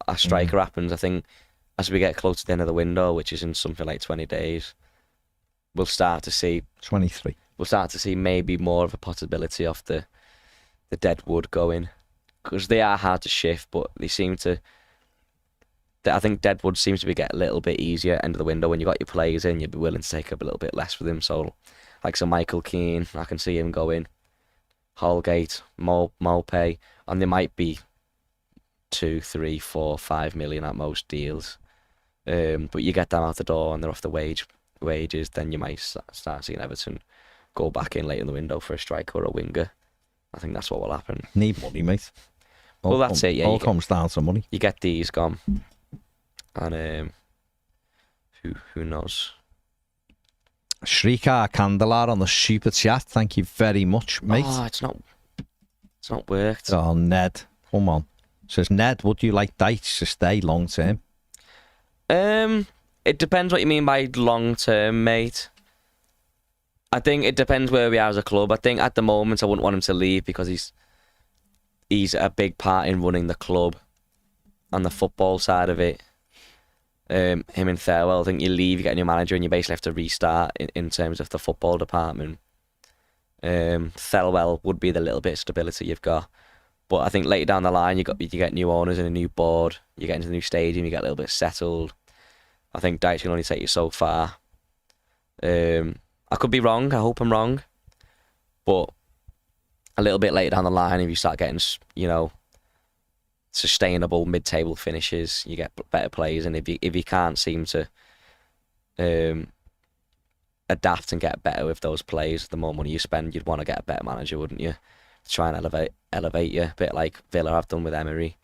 our striker happens, I think as we get close to the end of the window, which is in something like 20 days, we'll start to see 23. We'll start to see maybe more of a possibility of the Deadwood going, because they are hard to shift, but they seem to. I think Deadwood seems to be getting a little bit easier end of the window when you got your players in. You'd be willing to take up a little bit less with him. So, like Michael Keane, I can see him going. Holgate, Mulpay, and there might be 2, 3, 4, 5 million at most deals. But you get them out the door and they're off the wages, then you might start seeing Everton go back in late in the window for a striker or a winger. I think that's what will happen. Need money, mate. Well, that's it. Yeah, all comes down to money. You get these gone, and who knows? Shrika Candelar on the super chat. Thank you very much, mate. Oh, it's not worked. Oh, Ned, come on. Says Ned, would you like Dyche to stay long term? It depends what you mean by long term, mate. I think it depends where we are as a club. I think at the moment I wouldn't want him to leave because he's a big part in running the club on the football side of it. Him and Thirlwell, I think you leave, you get a new manager, and you basically have to restart in terms of the football department. Thirlwell would be the little bit of stability you've got. But I think later down the line, you get new owners and a new board. You get into the new stadium, you get a little bit settled. I think Dyche can only take you so far. I could be wrong. I hope I'm wrong. But a little bit later down the line, if you start getting, sustainable mid-table finishes, you get better players. And if you can't seem to adapt and get better with those players, the more money you spend, you'd want to get a better manager, wouldn't you? Try and elevate you, a bit like Villa have done with Emery.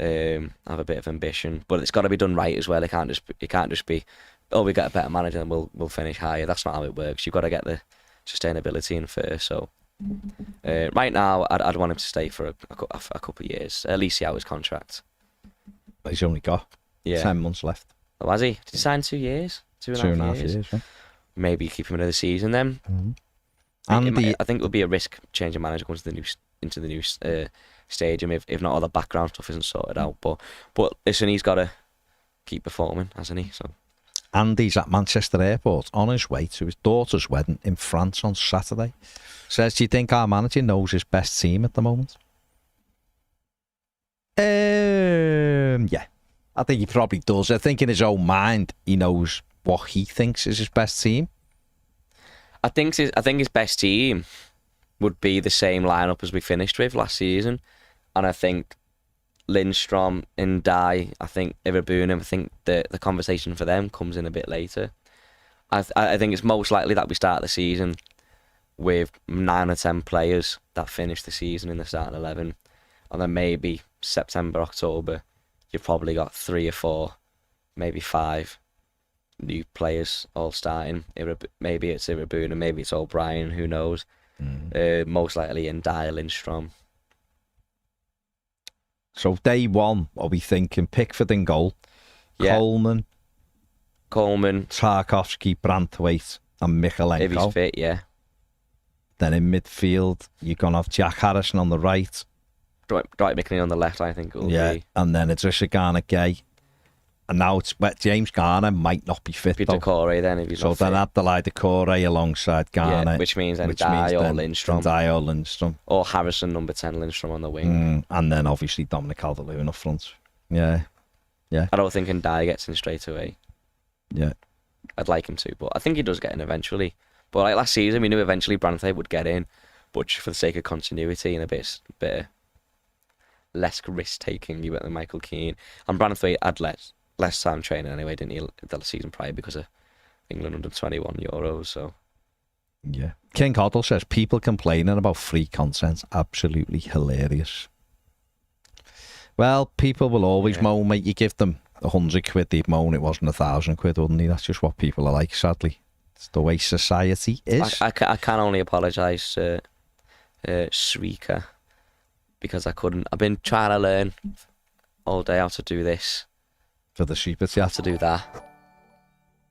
Have a bit of ambition, but it's got to be done right as well. It can't just be, oh, we get a better manager and we'll finish higher. That's not how it works. You've got to get the sustainability in first. So right now, I'd want him to stay for a couple of years, at least see out his contract. But he's only got 10 months left. Oh, has he? Did he sign 2 years? Two and a half years. Yeah. Maybe keep him another season then. Mm-hmm. I think it would be a risk changing manager going into the new stadium if not all the background stuff isn't sorted out. But listen, he's got to keep performing, hasn't he? So Andy's at Manchester Airport on his way to his daughter's wedding in France on Saturday. Says, do you think our manager knows his best team at the moment? Yeah, I think he probably does. I think in his own mind he knows what he thinks is his best team. I think his best team would be the same lineup as we finished with last season, and I think Lindstrom and Dye, I think Irbunam, I think the conversation for them comes in a bit later. I think it's most likely that we start the season with 9 or 10 players that finish the season in the starting 11, and then maybe September, October, you've probably got 3 or 4, maybe 5 new players all starting. Maybe it's Irbunam, maybe it's O'Brien, who knows. Most likely in Dye, Lindstrom. So day one, are we thinking Pickford in goal? Yeah. Coleman, Tarkowski, Branthwaite and Mikalenko. If he's fit, yeah. Then in midfield, you're going to have Jack Harrison on the right. Dwight McNeil on the left, I think it will be. And then Idrissa Gana-Gueye. And now it's James Garner might not be fit, Peter Corey then, if he's not fit. So then Abdoulaye Doucouré alongside Garner. Yeah, which means then Dye or Lindstrom. Or Harrison, number 10, Lindstrom on the wing. And then obviously Dominic Calvert-Lewin up front. Yeah. I don't think Dye gets in straight away. Yeah. I'd like him to, but I think he does get in eventually. But like last season, we knew eventually Branthwaite would get in, but just for the sake of continuity and a bit less risk-taking, you went with Michael Keane. And Branthwaite had less time training anyway, didn't he, the season prior because of England under 21 Euros, so. Yeah. King Hoddle says, people complaining about free content, absolutely hilarious. Well, people will always moan, mate. You give them 100 quid, they'd moan it wasn't 1,000 quid, wouldn't he? That's just what people are like, sadly. It's the way society is. I can only apologise to Shrika because I couldn't. I've been trying to learn all day how to do this. For the super chat. To do that.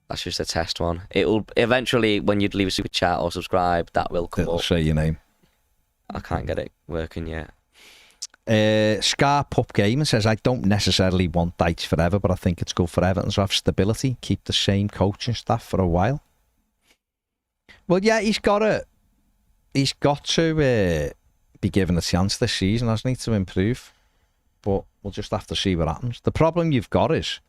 That's just a test one. It'll eventually, when you leave a super chat or subscribe, that will come up. It'll say your name. I can't get it working yet. Scar Pup Gamer says, I don't necessarily want Dyche forever, but I think it's good for Everton to have stability, keep the same coaching staff for a while. Well, yeah, he's got to be given a chance this season, hasn't he, to improve. But we'll just have to see what happens. The problem you've got is,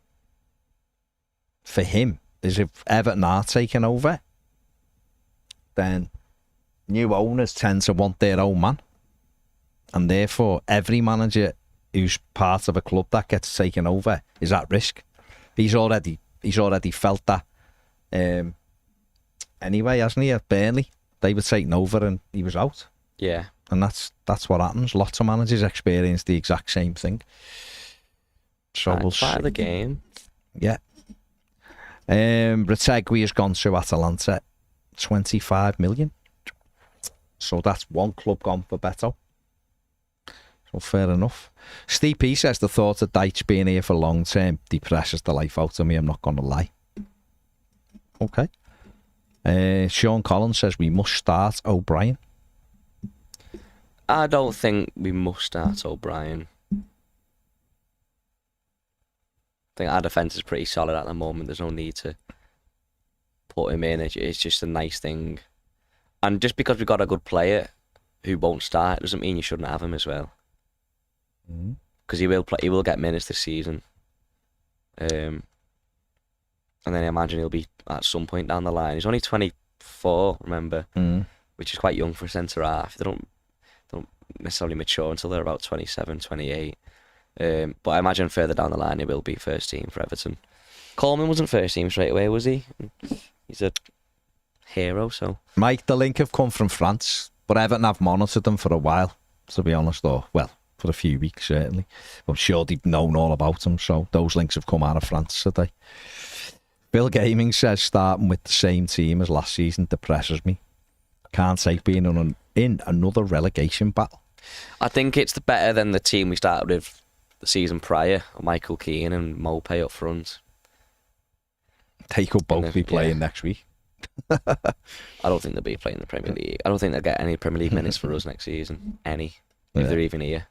for him, is if Everton are taking over, then new owners tend to want their own man. And therefore, every manager who's part of a club that gets taken over is at risk. He's already felt that. Anyway, hasn't he, at Burnley? They were taking over and he was out. Yeah. And that's what happens. Lots of managers experience the exact same thing. So we'll see. Part of the game. Yeah. Retegui has gone to Atalanta. 25 million. So that's one club gone for Beto. So fair enough. Steve P says the thought of Dyche being here for long term depresses the life out of me, I'm not going to lie. Okay. Sean Collins says we must start O'Brien. I don't think we must start O'Brien. I think our defence is pretty solid at the moment. There's no need to put him in. It's just a nice thing. And just because we've got a good player who won't start doesn't mean you shouldn't have him as well. Because he will play. He will get minutes this season. And then I imagine he'll be at some point down the line. He's only 24, remember, which is quite young for a centre half. They don't necessarily mature until they're about 27, 28. But I imagine further down the line he will be first team for Everton. Coleman wasn't first team straight away, was he? He's a hero, so. Mike, the link have come from France, but Everton have monitored them for a while, to be honest, or, well, for a few weeks, certainly. I'm sure they've known all about them, so those links have come out of France today. Bill Gaming says starting with the same team as last season depresses me. Can't take being in another relegation battle. I think it's better than the team we started with the season prior, Michael Keane and Mopey up front. They could both be playing next week. I don't think they'll be playing the Premier League. I don't think they'll get any Premier League minutes for us next season. Any. If they're even here.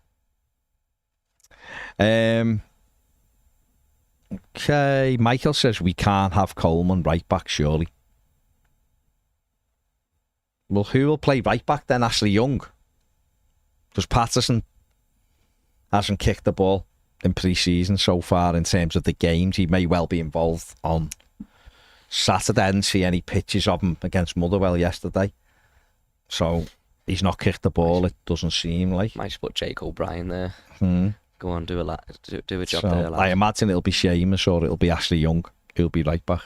Okay, Michael says we can't have Coleman right back, surely. Well, who will play right back then? Ashley Young? Because Patterson hasn't kicked the ball in pre-season so far in terms of the games. He may well be involved on Saturday. I didn't see any pictures of him against Motherwell yesterday. So he's not kicked the ball, it doesn't seem like. Might just put Jake O'Brien there. Go on, do a job there, lad. I imagine it'll be Seamus or it'll be Ashley Young who'll be right back.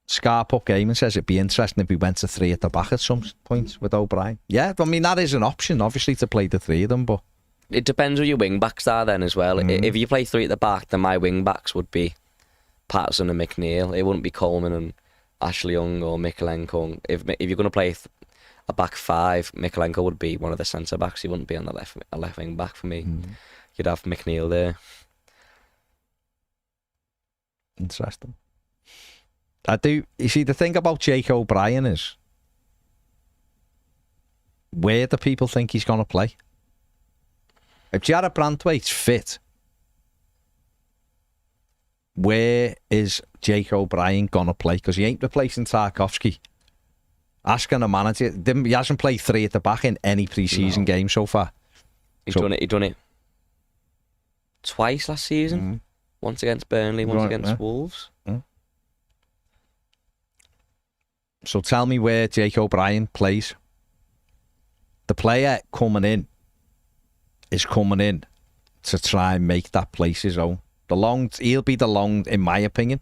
Scarpup Gaming says it'd be interesting if we went to three at the back at some point with O'Brien. Yeah, I mean, that is an option, obviously, to play the three of them, but... It depends who your wing-backs are then as well. If you play three at the back, then my wing-backs would be Patterson and McNeil. It wouldn't be Coleman and Ashley Young or Mikalenko. If you're going to play a back five, Mikalenko would be one of the centre-backs. He wouldn't be on the left wing-back for me. You'd have McNeil there. Interesting. You see, the thing about Jake O'Brien is, where do people think he's going to play? If Jarrett Branthwaite's fit, where is Jake O'Brien going to play? Because he ain't replacing Tarkowski. Asking a manager, he hasn't played three at the back in any pre-season game so far. He's done it twice last season. Once against Burnley, once against Wolves. So tell me where Jake O'Brien plays. The player coming in is coming in to try and make that place his own. He'll be in my opinion,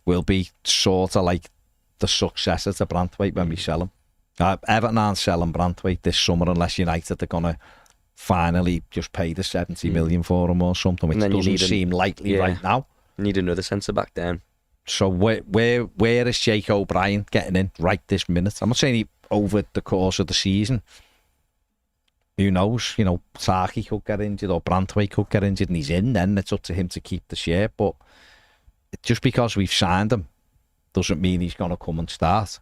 will be sort of like the successor to Branthwaite when we sell him. Everton aren't selling Branthwaite this summer unless United are going to finally just pay the 70 million for him or something, which doesn't seem likely right now. Need another centre-back then. So where is Jake O'Brien getting in right this minute? I'm not saying over the course of the season. Who knows? You know, Taki could get injured or Branthwaite could get injured and he's in then. It's up to him to keep the share. But just because we've signed him doesn't mean he's going to come and start.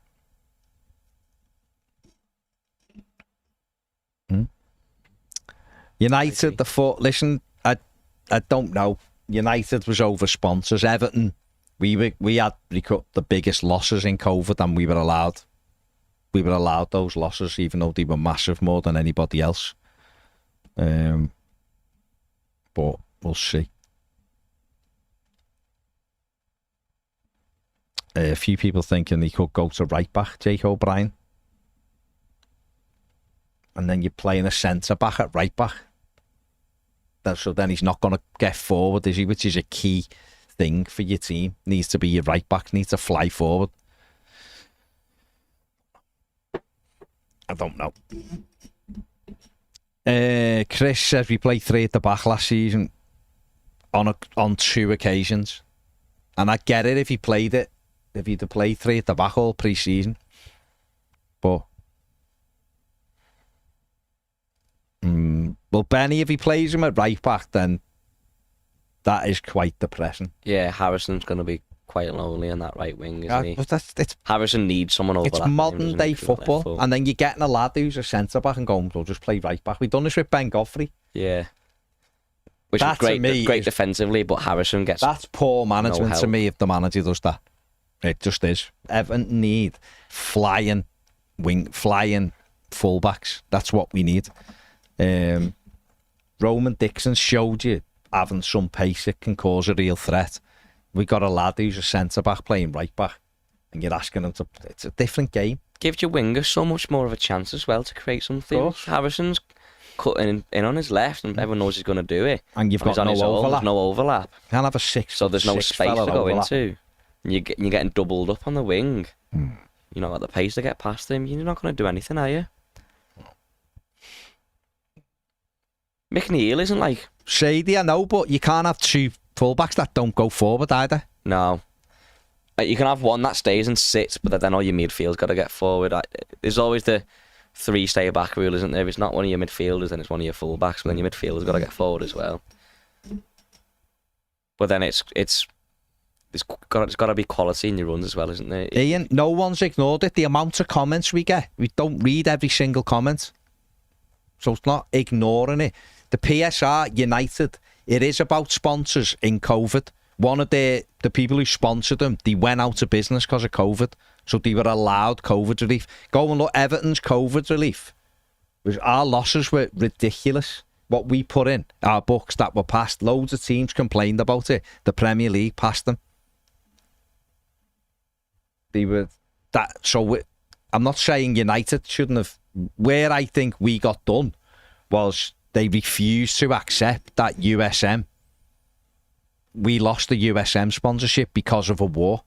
United, listen, I don't know. United was over sponsors. Everton, we had the biggest losses in COVID and we were allowed those losses even though they were massive, more than anybody else. But we'll see. A few people thinking he could go to right back, Jake O'Brien. And then you're playing a centre back at right back. So then he's not going to get forward, is he? Which is a key thing for your team. Needs to be your right back, needs to fly forward. I don't know. Chris says we played three at the back last season on 2 occasions. And I get it if he played it if he'd have played 3 at the back all pre-season. But well, Benny, if he plays him at right back, then that is quite depressing. Yeah, Harrison's going to be quite lonely on that right wing, isn't he? But Harrison needs someone over. It's modern day football, and then you're getting a lad who's a centre back and going, "We'll just play right back." We've done this with Ben Godfrey. Yeah, which That, is great, to me, great defensively, but Harrison gets. That's poor management no to me if the manager does that. It just is. Everton need flying fullbacks. That's what we need. Roman Dixon showed you having some pace that can cause a real threat. We got a lad who's a centre back playing right back, and you're asking him to. It's a different game. Gives your winger so much more of a chance as well to create something. Harrison's cutting in on his left, and everyone knows he's going to do it. And you've got no overlap. There's no overlap. Can't have a 6. So there's no space to go overlap. into. And you're getting doubled up on the wing. You're not at the pace to get past him. You're not going to do anything, are you? McNeil isn't like shady, I know, but you can't have 2 fullbacks that don't go forward either. No. You can have one that stays and sits, but then all your midfield's got to get forward. There's always the 3 stay back rule, isn't there? If it's not one of your midfielders, then it's one of your fullbacks, but then your midfielder's got to get forward as well. But then it's got to be quality in your runs as well, isn't there? Ian, no one's ignored it. The amount of comments we get, we don't read every single comment, so it's not ignoring it. The PSR United, it is about sponsors in COVID. One of the people who sponsored them, they went out of business because of COVID, so they were allowed COVID relief. Go and look, Everton's COVID relief. Our losses were ridiculous. What we put in, our books that were passed, loads of teams complained about it. The Premier League passed them. I'm not saying United shouldn't have. Where I think we got done was they refused to accept that USM. We lost the USM sponsorship because of a war.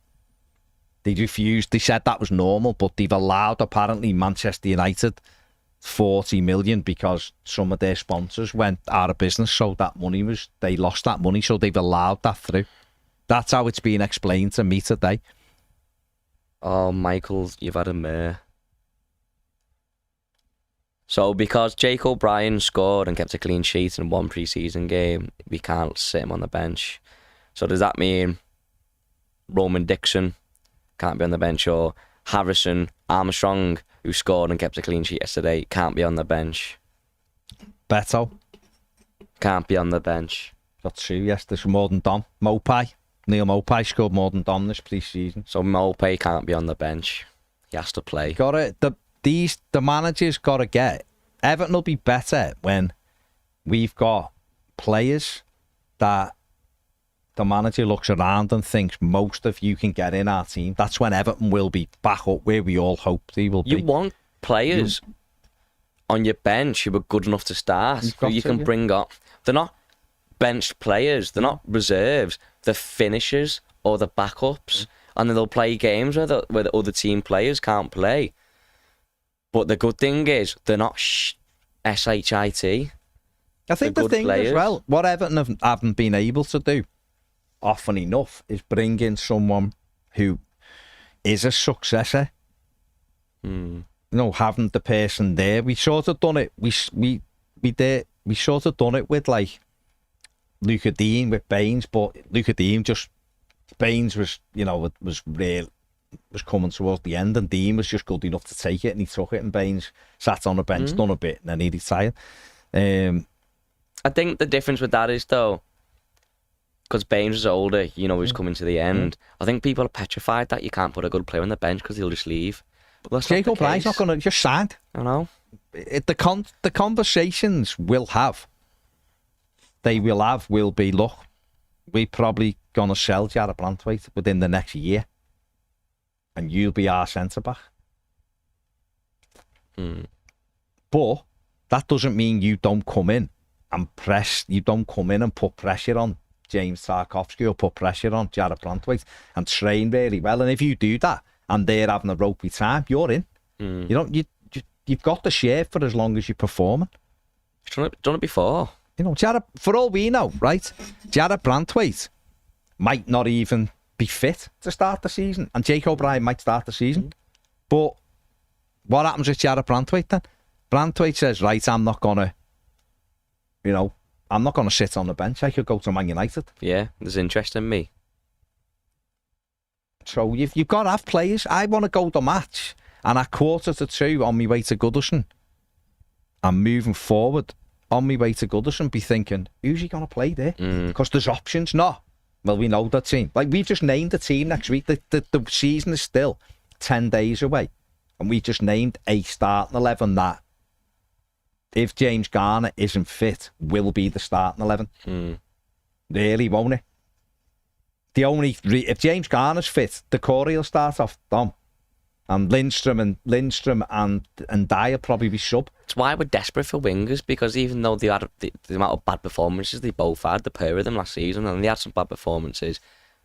They refused. They said that was normal, but they've allowed apparently Manchester United 40 million because some of their sponsors went out of business. So they lost that money. So they've allowed that through. That's how it's been explained to me today. Oh, Michael, you've had a mare. So, because Jake O'Brien scored and kept a clean sheet in one pre-season game, we can't sit him on the bench. So, does that mean Roman Dixon can't be on the bench, or Harrison Armstrong, who scored and kept a clean sheet yesterday, can't be on the bench? Beto can't be on the bench. Got 2 yesterday, more than Dom. Neil Mopai scored more than Dom this pre-season. So, Mopai can't be on the bench. He has to play. The manager's got to get. Everton will be better when we've got players that the manager looks around and thinks most of you can get in our team. That's when Everton will be back up where we all hope they will be. You want players on your bench who are good enough to start, who you can bring up. They're not benched players. They're not reserves. They're finishers or the backups. And then they'll play games where the other team players can't play. But the good thing is, they're not shit. I think the thing players as well, what Everton haven't been able to do often enough is bring in someone who is a successor. Having the person there. We sort of done it. We sort of done it with like Luca Dean with Baines, but Baines was was coming towards the end, and Dean was just good enough to take it, and he took it, and Baines sat on the bench, done a bit, and then he retired. I think the difference with that is, though, because Baines was older, he was coming to the end. I think people are petrified that you can't put a good player on the bench because he'll just leave. Jake O'Brien's not going to just sign. I know. The conversations we'll have, will be, look, we're probably going to sell Jarrod Branthwaite within the next year, and you'll be our centre-back. But that doesn't mean you don't come in and press. You don't come in and put pressure on James Tarkowski or put pressure on Jarrod Branthwaite and train really well. And if you do that and they're having a ropey time, you're in. You've got the shirt for as long as you're performing. You've done it before. Jarrod, for all we know, right? Jarrod Branthwaite might not even be fit to start the season, and Jake O'Brien might start the season. But what happens with Jarrett Branthwaite then? Branthwaite says, right, I'm not gonna sit on the bench. I could go to Man United. Yeah, there's interest in me. So you've got to have players. I want to go the match, and at 1:45 on my way to Goodison, I'm moving forward on my way to Goodison, be thinking, who's he going to play there? Because there's options. No. Well, we know that team. Like, we've just named the team next week. The season is still 10 days away. And we just named a starting 11 that, if James Garner isn't fit, will be the starting 11. Really, won't it? If James Garner's fit, the Corey will start off Dom. And Lindstrom and Dyer probably be sub. It's why we're desperate for wingers, because even though they had the amount of bad performances they both had, the pair of them last season, and they had some bad performances.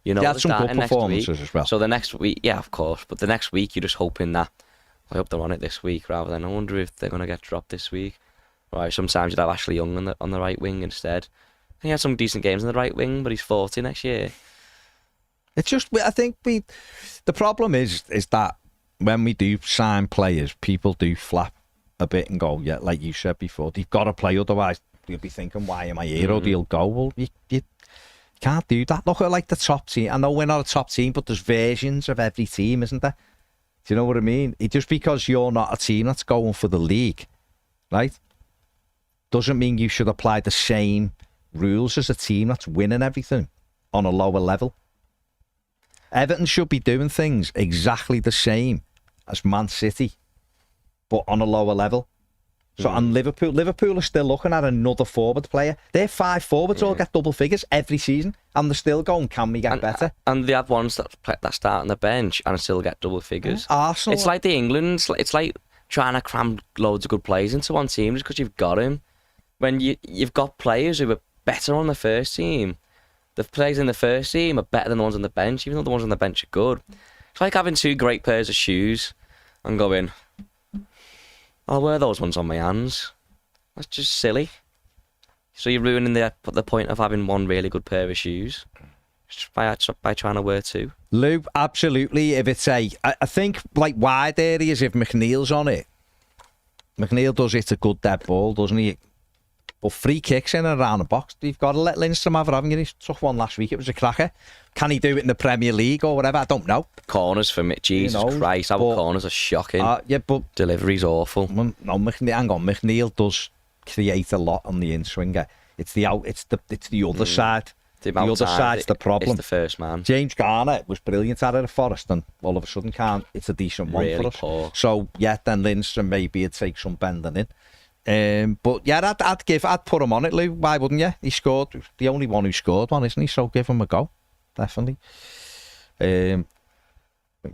They had some good performances as well. So the next week, yeah, of course, but the next week you're just hoping that, I hope they're on it this week, rather than I wonder if they're going to get dropped this week. Right, sometimes you'd have Ashley Young on the right wing instead. And he had some decent games on the right wing, but he's 40 next year. It's just, I think the problem is that when we do sign players, people do flap a bit and go, yeah, like you said before, they've got to play, otherwise you'll be thinking, why am I here? Or they'll go, well, you can't do that. Look at like the top team. I know we're not a top team, but there's versions of every team, isn't there? Do you know what I mean? Just because you're not a team that's going for the league, right, doesn't mean you should apply the same rules as a team that's winning everything on a lower level. Everton should be doing things exactly the same as Man City, but on a lower level. So, and Liverpool are still looking at another forward player. Their 5 forwards all get double figures every season, and they're still going, can we get better? And they have ones that start on the bench and still get double figures. Arsenal. It's like the England. It's like trying to cram loads of good players into one team just because you've got him. When you've got players who are better on the first team, the players in the first team are better than the ones on the bench, even though the ones on the bench are good. It's like having 2 great pairs of shoes and going, I'll wear those ones on my hands. That's just silly. So you're ruining the point of having one really good pair of shoes just by trying to wear 2. Lou, absolutely. If it's I think like wide areas, if McNeil's on it, McNeil does hit a good dead ball, doesn't he? But free kicks in and around the box, you've got to let Lindstrom have it, haven't you? He took one last week, it was a cracker. Can he do it in the Premier League or whatever? I don't know. Corners for me, Jesus Christ, our corners are shocking. Yeah, but delivery's awful. No, McNeil does create a lot on the in-swinger. It's the other side. The other side's the problem. It's the first man. James Garner was brilliant out of the Forest, and all of a sudden it's a decent one really for us. Poor. So yeah, then Lindstrom maybe it'd take some bending in. But yeah, I'd put him on it, Lou. Why wouldn't you? He scored, the only one who scored one, isn't he? So give him a go, definitely. But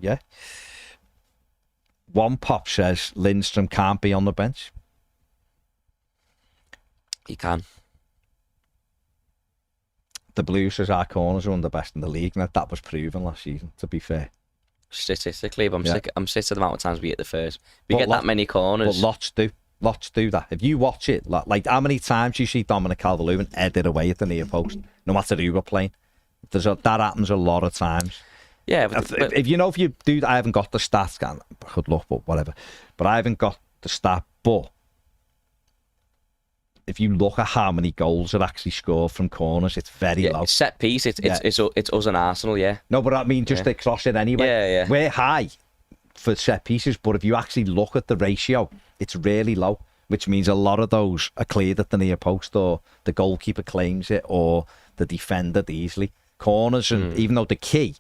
yeah, one pop says Lindstrom can't be on the bench. He can. The Blues says our corners are one of the best in the league, and that was proven last season, to be fair. Statistically, but I'm sick of the amount of times we hit the first. We get that many corners. But lots do that. If you watch it, like how many times you see Dominic Calvert-Lewin headed away at the near post, no matter who we're playing. That happens a lot of times. Yeah, if you do, I haven't got the stats. Good luck, but whatever. But I haven't got the stat. But if you look at how many goals are actually scored from corners, it's very low. Set piece, it's us and Arsenal, yeah. No, but I mean, just to cross it anyway. Yeah. We're high for set pieces, but if you actually look at the ratio, it's really low, which means a lot of those are cleared at the near post, or the goalkeeper claims it, or the defender easily. Corners, and even though they're key,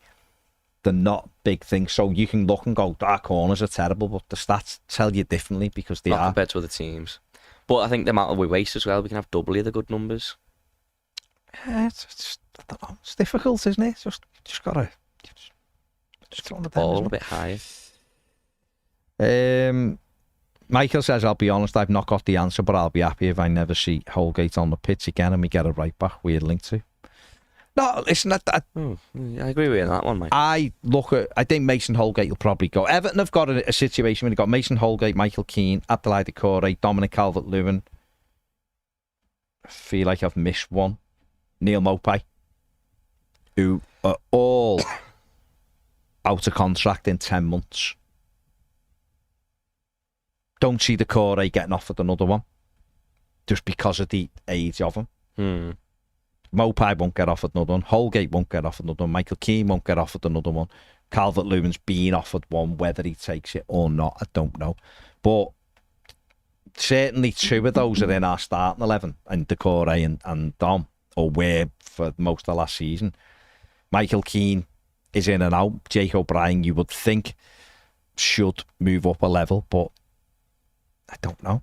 they're not big things. So you can look and go, our corners are terrible, but the stats tell you differently because they not are. Compared to other teams. But I think the amount we waste as well, we can have doubly the good numbers. Yeah, I don't know. It's difficult, isn't it? Just gotta just on the ball a bit higher. Michael says, I'll be honest, I've not got the answer, but I'll be happy if I never see Holgate on the pitch again and we get a right back. Weird link to. No, listen, I agree with you on that one, Mike. I think Mason Holgate will probably go. Everton have got a situation where they've got Mason Holgate, Michael Keane, Abdoulaye Doucouré, Dominic Calvert-Lewin. I feel like I've missed one. Neil Maupay, who are all out of contract in 10 months. Don't see the core getting offered another one just because of the age of him. Mopai won't get offered another one. Holgate won't get offered another one. Michael Keane won't get offered another one. Calvert-Lewin's been offered one. Whether he takes it or not, I don't know. But certainly 2 of those are in our starting 11, and Decore and Dom, or were for most of last season. Michael Keane is in and out. Jake O'Brien, you would think, should move up a level, but I don't know.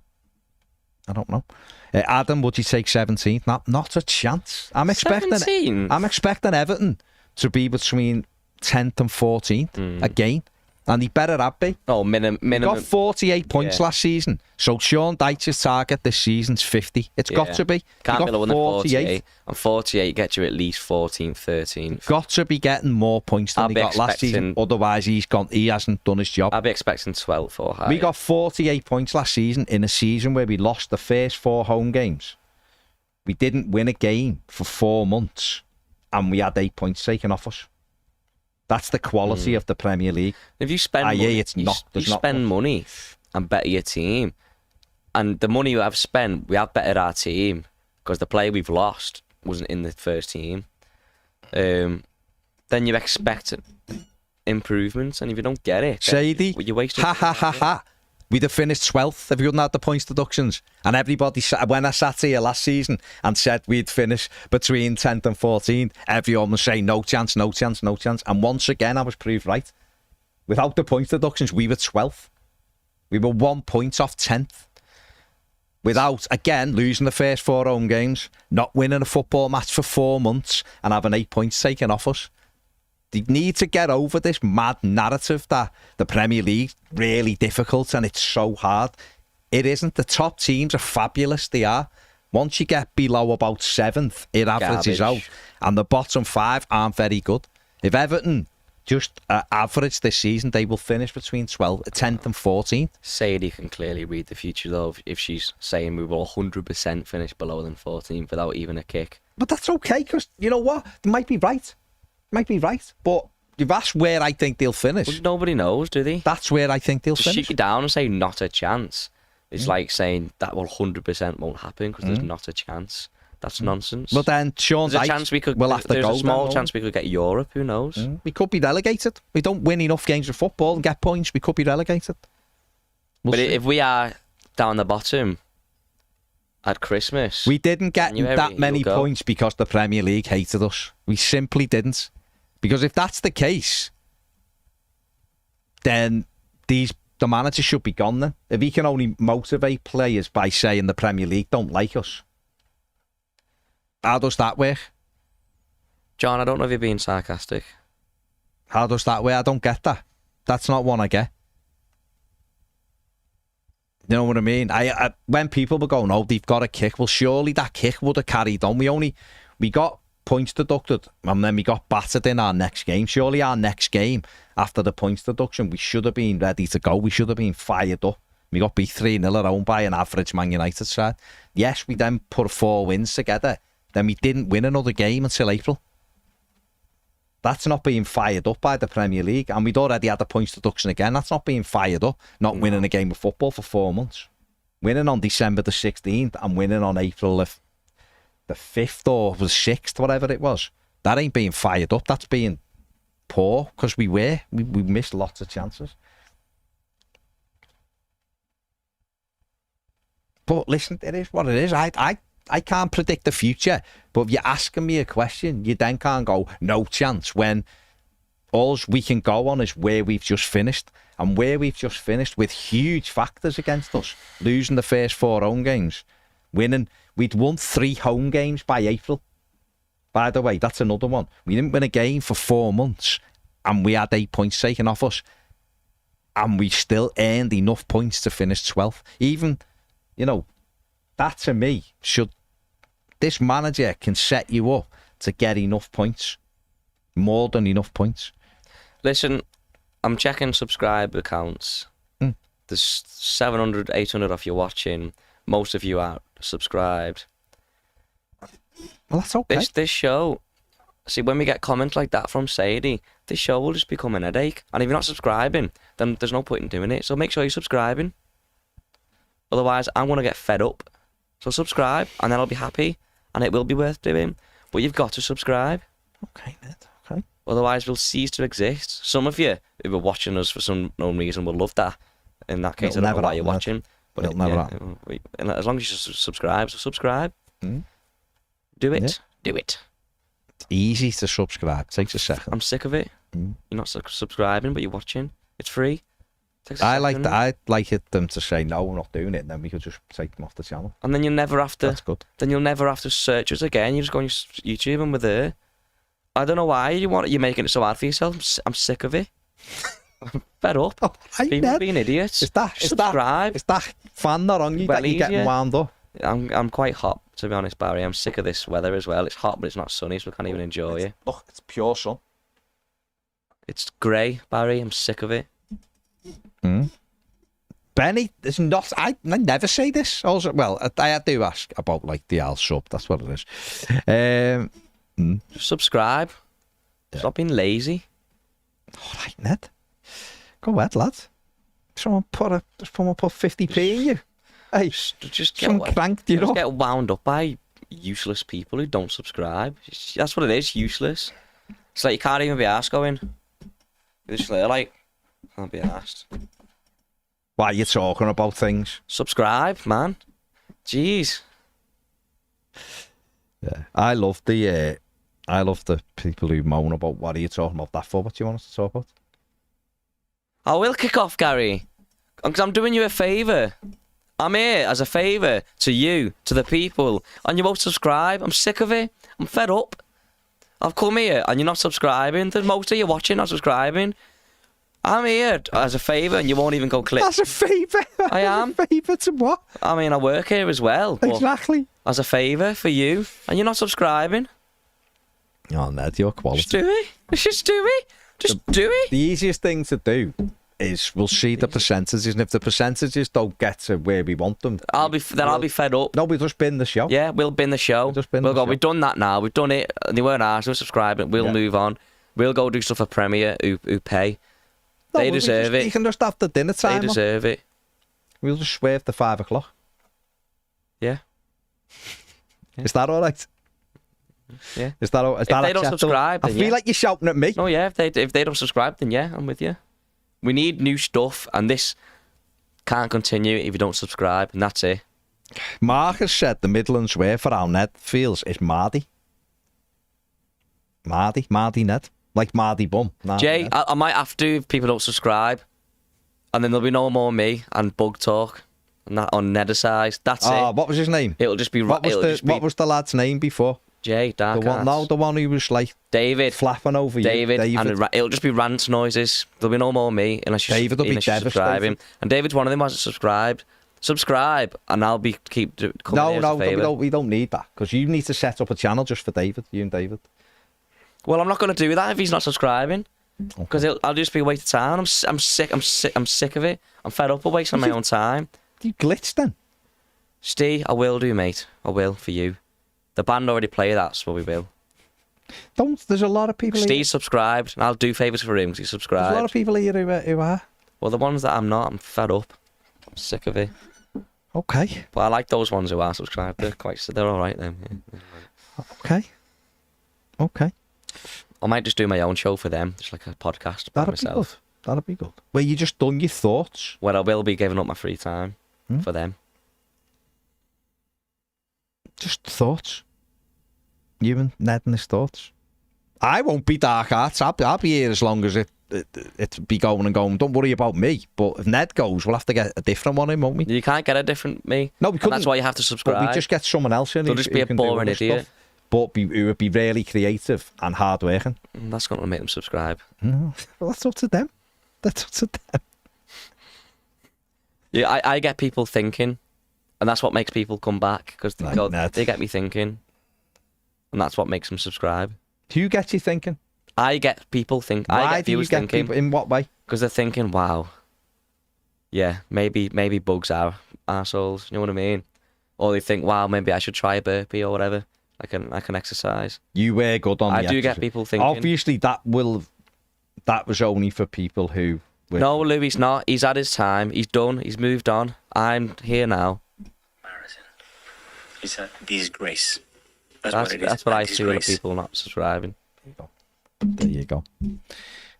Adam, would you take 17th? Not a chance. I'm expecting Everton to be between 10th and 14th again. And he better have be. Oh, minimum. He got 48 points last season. So Sean Dyche's target this season's 50. It's got to be. Can't be lower than 48. And 48 gets you at least 14th, 13th. Got to be getting more points than he got last season. Otherwise, he hasn't done his job. I'll be expecting 12th or higher. We got 48 points last season in a season where we lost the first 4 home games. We didn't win a game for 4 months. And we had 8 points taken off us. That's the quality of the Premier League. If you spend money and better your team, and the money you have spent, we have bettered our team because the player we've lost wasn't in the first team. Then you expect improvements, and if you don't get it, Shady, you waste. We'd have finished 12th if we hadn't had the points deductions. And everybody, when I sat here last season and said we'd finish between 10th and 14th, everyone was saying no chance. And once again, I was proved right. Without the points deductions, we were 12th. We were 1 point off 10th. Without, again, losing the first 4 home games, not winning a football match for 4 months, and having 8 points taken off us. They need to get over this mad narrative that the Premier League really difficult and it's so hard. It isn't. The top teams are fabulous. They are. Once you get below about 7th, it averages out. And the bottom 5 aren't very good. If Everton just average this season, they will finish between 10th and 14th. Sadie can clearly read the future, though, if she's saying we will 100% finish below than 14th without even a kick. But that's okay, because you know what? They might be right. But you've asked where I think they'll finish. Well, nobody knows, do they? That's where I think they'll finish. Shoot you down and say not a chance. It's like saying that will 100% won't happen because there's not a chance. That's nonsense. But then Sean Dyche will have to go. There's a small chance we could get Europe. Who knows? We could be relegated. We don't win enough games of football and get points. We could be relegated. But if we are down the bottom at Christmas, we didn't get that many points because the Premier League hated us. We simply didn't. Because if that's the case, then the manager should be gone then. If he can only motivate players by saying the Premier League don't like us. How does that work? John, I don't know if you're being sarcastic. How does that work? I don't get that. That's not one I get. You know what I mean? When people were going, oh, they've got a kick. Well, surely that kick would have carried on. We got points deducted and then we got battered in our next game. Surely our next game after the points deduction, we should have been ready to go. We should have been fired up. We got beat 3-0 at home by an average Man United side. Yes, we then put 4 wins together. Then we didn't win another game until April. That's not being fired up by the Premier League. And we'd already had the points deduction again. That's not being fired up. Not winning a game of football for 4 months. Winning on December the 16th and winning on April the 5th or the 6th, whatever it was. That ain't being fired up. That's being poor because we missed lots of chances. But listen, it is what it is. I can't predict the future, but if you're asking me a question, you then can't go, no chance, when all we can go on is where we've just finished. And where we've just finished with huge factors against us. Losing the first 4 home games. Winning. We'd won 3 home games by April. By the way, that's another one. We didn't win a game for 4 months. And we had 8 points taken off us. And we still earned enough points to finish 12th. Even, that to me this manager can set you up to get enough points. More than enough points. Listen, I'm checking subscriber counts. There's 700, 800 of you watching. Most of you are subscribed. Well, that's okay. This show See, when we get comments like that from Sadie, this show will just become an headache. And if you're not subscribing, then there's no point in doing it. So make sure you're subscribing. Otherwise, I'm going to get fed up. So subscribe, and then I'll be happy, and it will be worth doing. But you've got to subscribe. Okay, Ned. Okay. Otherwise, we'll cease to exist. Some of you who are watching us for some known reason will love that. In that case, I don't know why you're watching. But it'll never happen. As long as you subscribe, so subscribe. Do it. Yeah. Do it. It's easy to subscribe. It takes a second. I'm sick of it. You're not subscribing, but you're watching. It's free. I like them to say no, we're not doing it, and then we could just take them off the channel. And then you'll never have to. That's good. Then you'll never have to search us again. You just go on your YouTube and we're there. I don't know why you're making it so hard for yourself. I'm sick of it. I'm fed up. Oh, People being idiots. Subscribe. Is that fan not on you that you're getting wound up? I'm quite hot, to be honest, Barry. I'm sick of this weather as well. It's hot, but it's not sunny, so we can't even enjoy it. Look, it's pure sun. It's grey, Barry. I'm sick of it. Benny, there's not. I never say this. Also, well, I do ask about like the Al sub. That's what it is. Subscribe. Yeah. Stop being lazy. All right, Ned. Go ahead, lad. Someone put 50p in you. Hey, just get wound up by useless people who don't subscribe. That's what it is. Useless. It's like you can't even be asked going. You're just like, can't be asked. Why are you talking about things? Subscribe, man. Jeez. Yeah, I love the people who moan about what are you talking about that for? What do you want us to talk about? I will kick off, Gary, because I'm doing you a favour. I'm here as a favour to you, to the people, and you won't subscribe. I'm sick of it. I'm fed up. I've come here and you're not subscribing. There's most of you watching not subscribing. I'm here as a favour and you won't even go click. As a favour? I am. A favour to what? I mean, I work here as well. Exactly. As a favour for you, and you're not subscribing. Oh, Ned, your quality. Just do it. Just do it. Just do it. The easiest thing to do is we'll see the percentages, and if the percentages don't get to where we want them, I'll be fed up. No, we'll just bin the show. Yeah, we'll bin the show. We've done that now. We've done it. They weren't asked. We're subscribing. We'll move on. We'll go do stuff for Premier who pay. No, they deserve it. You can just have the dinner time. They deserve it. We'll just swerve to 5 o'clock. Yeah. Is that all right? Yeah. Is that if they don't subscribe, then I feel like you're shouting at me. No, yeah. If they don't subscribe, then yeah, I'm with you. We need new stuff, and this can't continue if you don't subscribe, and that's it. Mark has said the Midlands way for how Ned feels is Mardy. Mardy Ned. Like Mardy Bum. Jay, I might have to if people don't subscribe, and then there'll be no more me and Bug Talk and that on Nedicize. That's it. Oh, what was his name? It'll just be... What was the lad's name before? Jay, Dark the one who was like... David. Flapping over David. you. David. And it'll just be rants noises. There'll be no more me unless you subscribe him. And David's one of them who hasn't subscribed. Subscribe, and I'll be we don't need that, because you need to set up a channel just for David, you and David. Well, I'm not going to do that if he's not subscribing, because I'll just be a waste of time. I'm sick of it. I'm fed up of wasting my own time. You glitched then? Steve, I will do, mate. I will, for you. The band already play that, so we will. There's a lot of people Steve here. Subscribed, and I'll do favours for him because he subscribed. There's a lot of people here who are. Well, the ones that I'm not, I'm fed up. I'm sick of it. Okay. But I like those ones who are subscribed. They're all right then. Yeah. Okay. I might just do my own show for them, just like a podcast by myself. That'd be good. Where you just done your thoughts. Well, I will be giving up my free time for them. Just thoughts. You and Ned and his thoughts. I won't be Dark Arts. I'll be here as long as it be going and going. Don't worry about me. But if Ned goes, we'll have to get a different one in, won't we? You can't get a different me. No, we couldn't. And that's why you have to subscribe. But we just get someone else in. They'll just be a boring idiot. Stuff, but who would be really creative and hard working. That's going to make them subscribe. No, well, that's up to them. Yeah, I get people thinking, and that's what makes people come back, because they get me thinking, and that's what makes them subscribe. Who gets you thinking? I get people think. I get viewers thinking. People, in what way? Because they're thinking, wow, yeah, maybe bugs are arseholes, you know what I mean? Or they think, wow, maybe I should try a burpee or whatever. I can exercise. You were good on I the do exercise. get people thinking. Obviously, that was only for people who... No, Louis not. He's had his time. He's done. He's moved on. I'm here now. Marathon. It's a disgrace. That's what I feel of people not subscribing. There you go.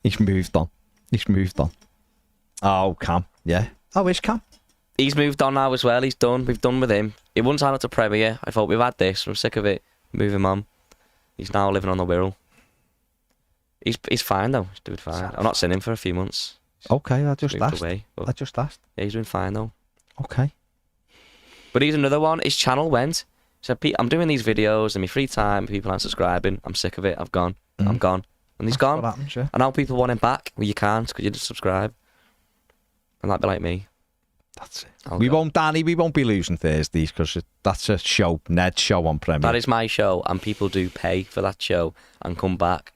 He's moved on. Oh, Cam. Yeah. Oh, is Cam? He's moved on now as well. He's done. We've done with him. He wouldn't sign up to Premier. I thought we've had this. I'm sick of it. Move him on. He's now living on the Wirral. He's fine though. He's doing fine. I've not seen him for a few months. Okay, I just asked. Away, I just asked. Yeah, he's doing fine though. Okay. But he's another one. His channel went. He said, Pete, I'm doing these videos in my free time. People aren't subscribing. I'm sick of it. I've gone. I'm gone. And he's gone. What happens, yeah. And now people want him back. Well, you can't because you didn't subscribe. And that'd be like me. That's it. We won't be losing Thursdays because that's a show, Ned's show on Premier. That is my show, and people do pay for that show and come back.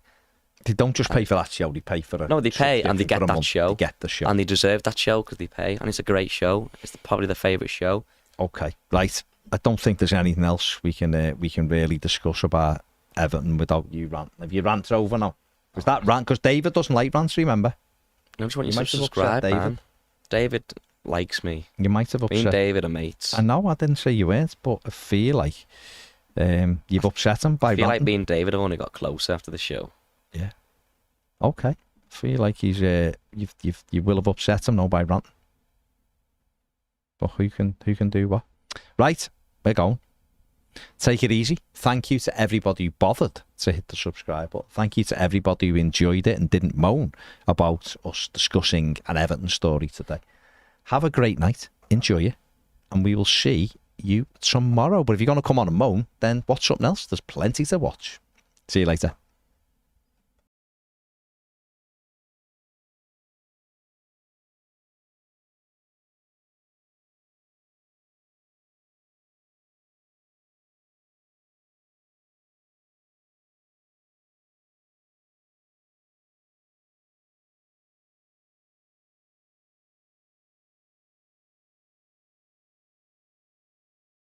They don't just pay for that show; they pay for it. No, they pay and they get that show. They get the show, and they deserve that show because they pay, and it's a great show. It's probably the favourite show. Okay, right. I don't think there's anything else we can really discuss about Everton without you ranting. Have you ranted over now? Was that rant? Because David doesn't like rants. Remember? I just want you to subscribe, man. David likes me. You might have upset. Me and David are mates. I know, I didn't say you weren't, but I feel like you've upset him by I feel ranting. like me and David have only got closer after the show. Yeah. Okay. I feel like he's you will have upset him now by ranting. But who can do what? Right, we're going. Take it easy. Thank you to everybody who bothered to hit the subscribe button. Thank you to everybody who enjoyed it and didn't moan about us discussing an Everton story today. Have a great night. Enjoy it. And we will see you tomorrow. But if you're going to come on and moan, then watch something else. There's plenty to watch. See you later.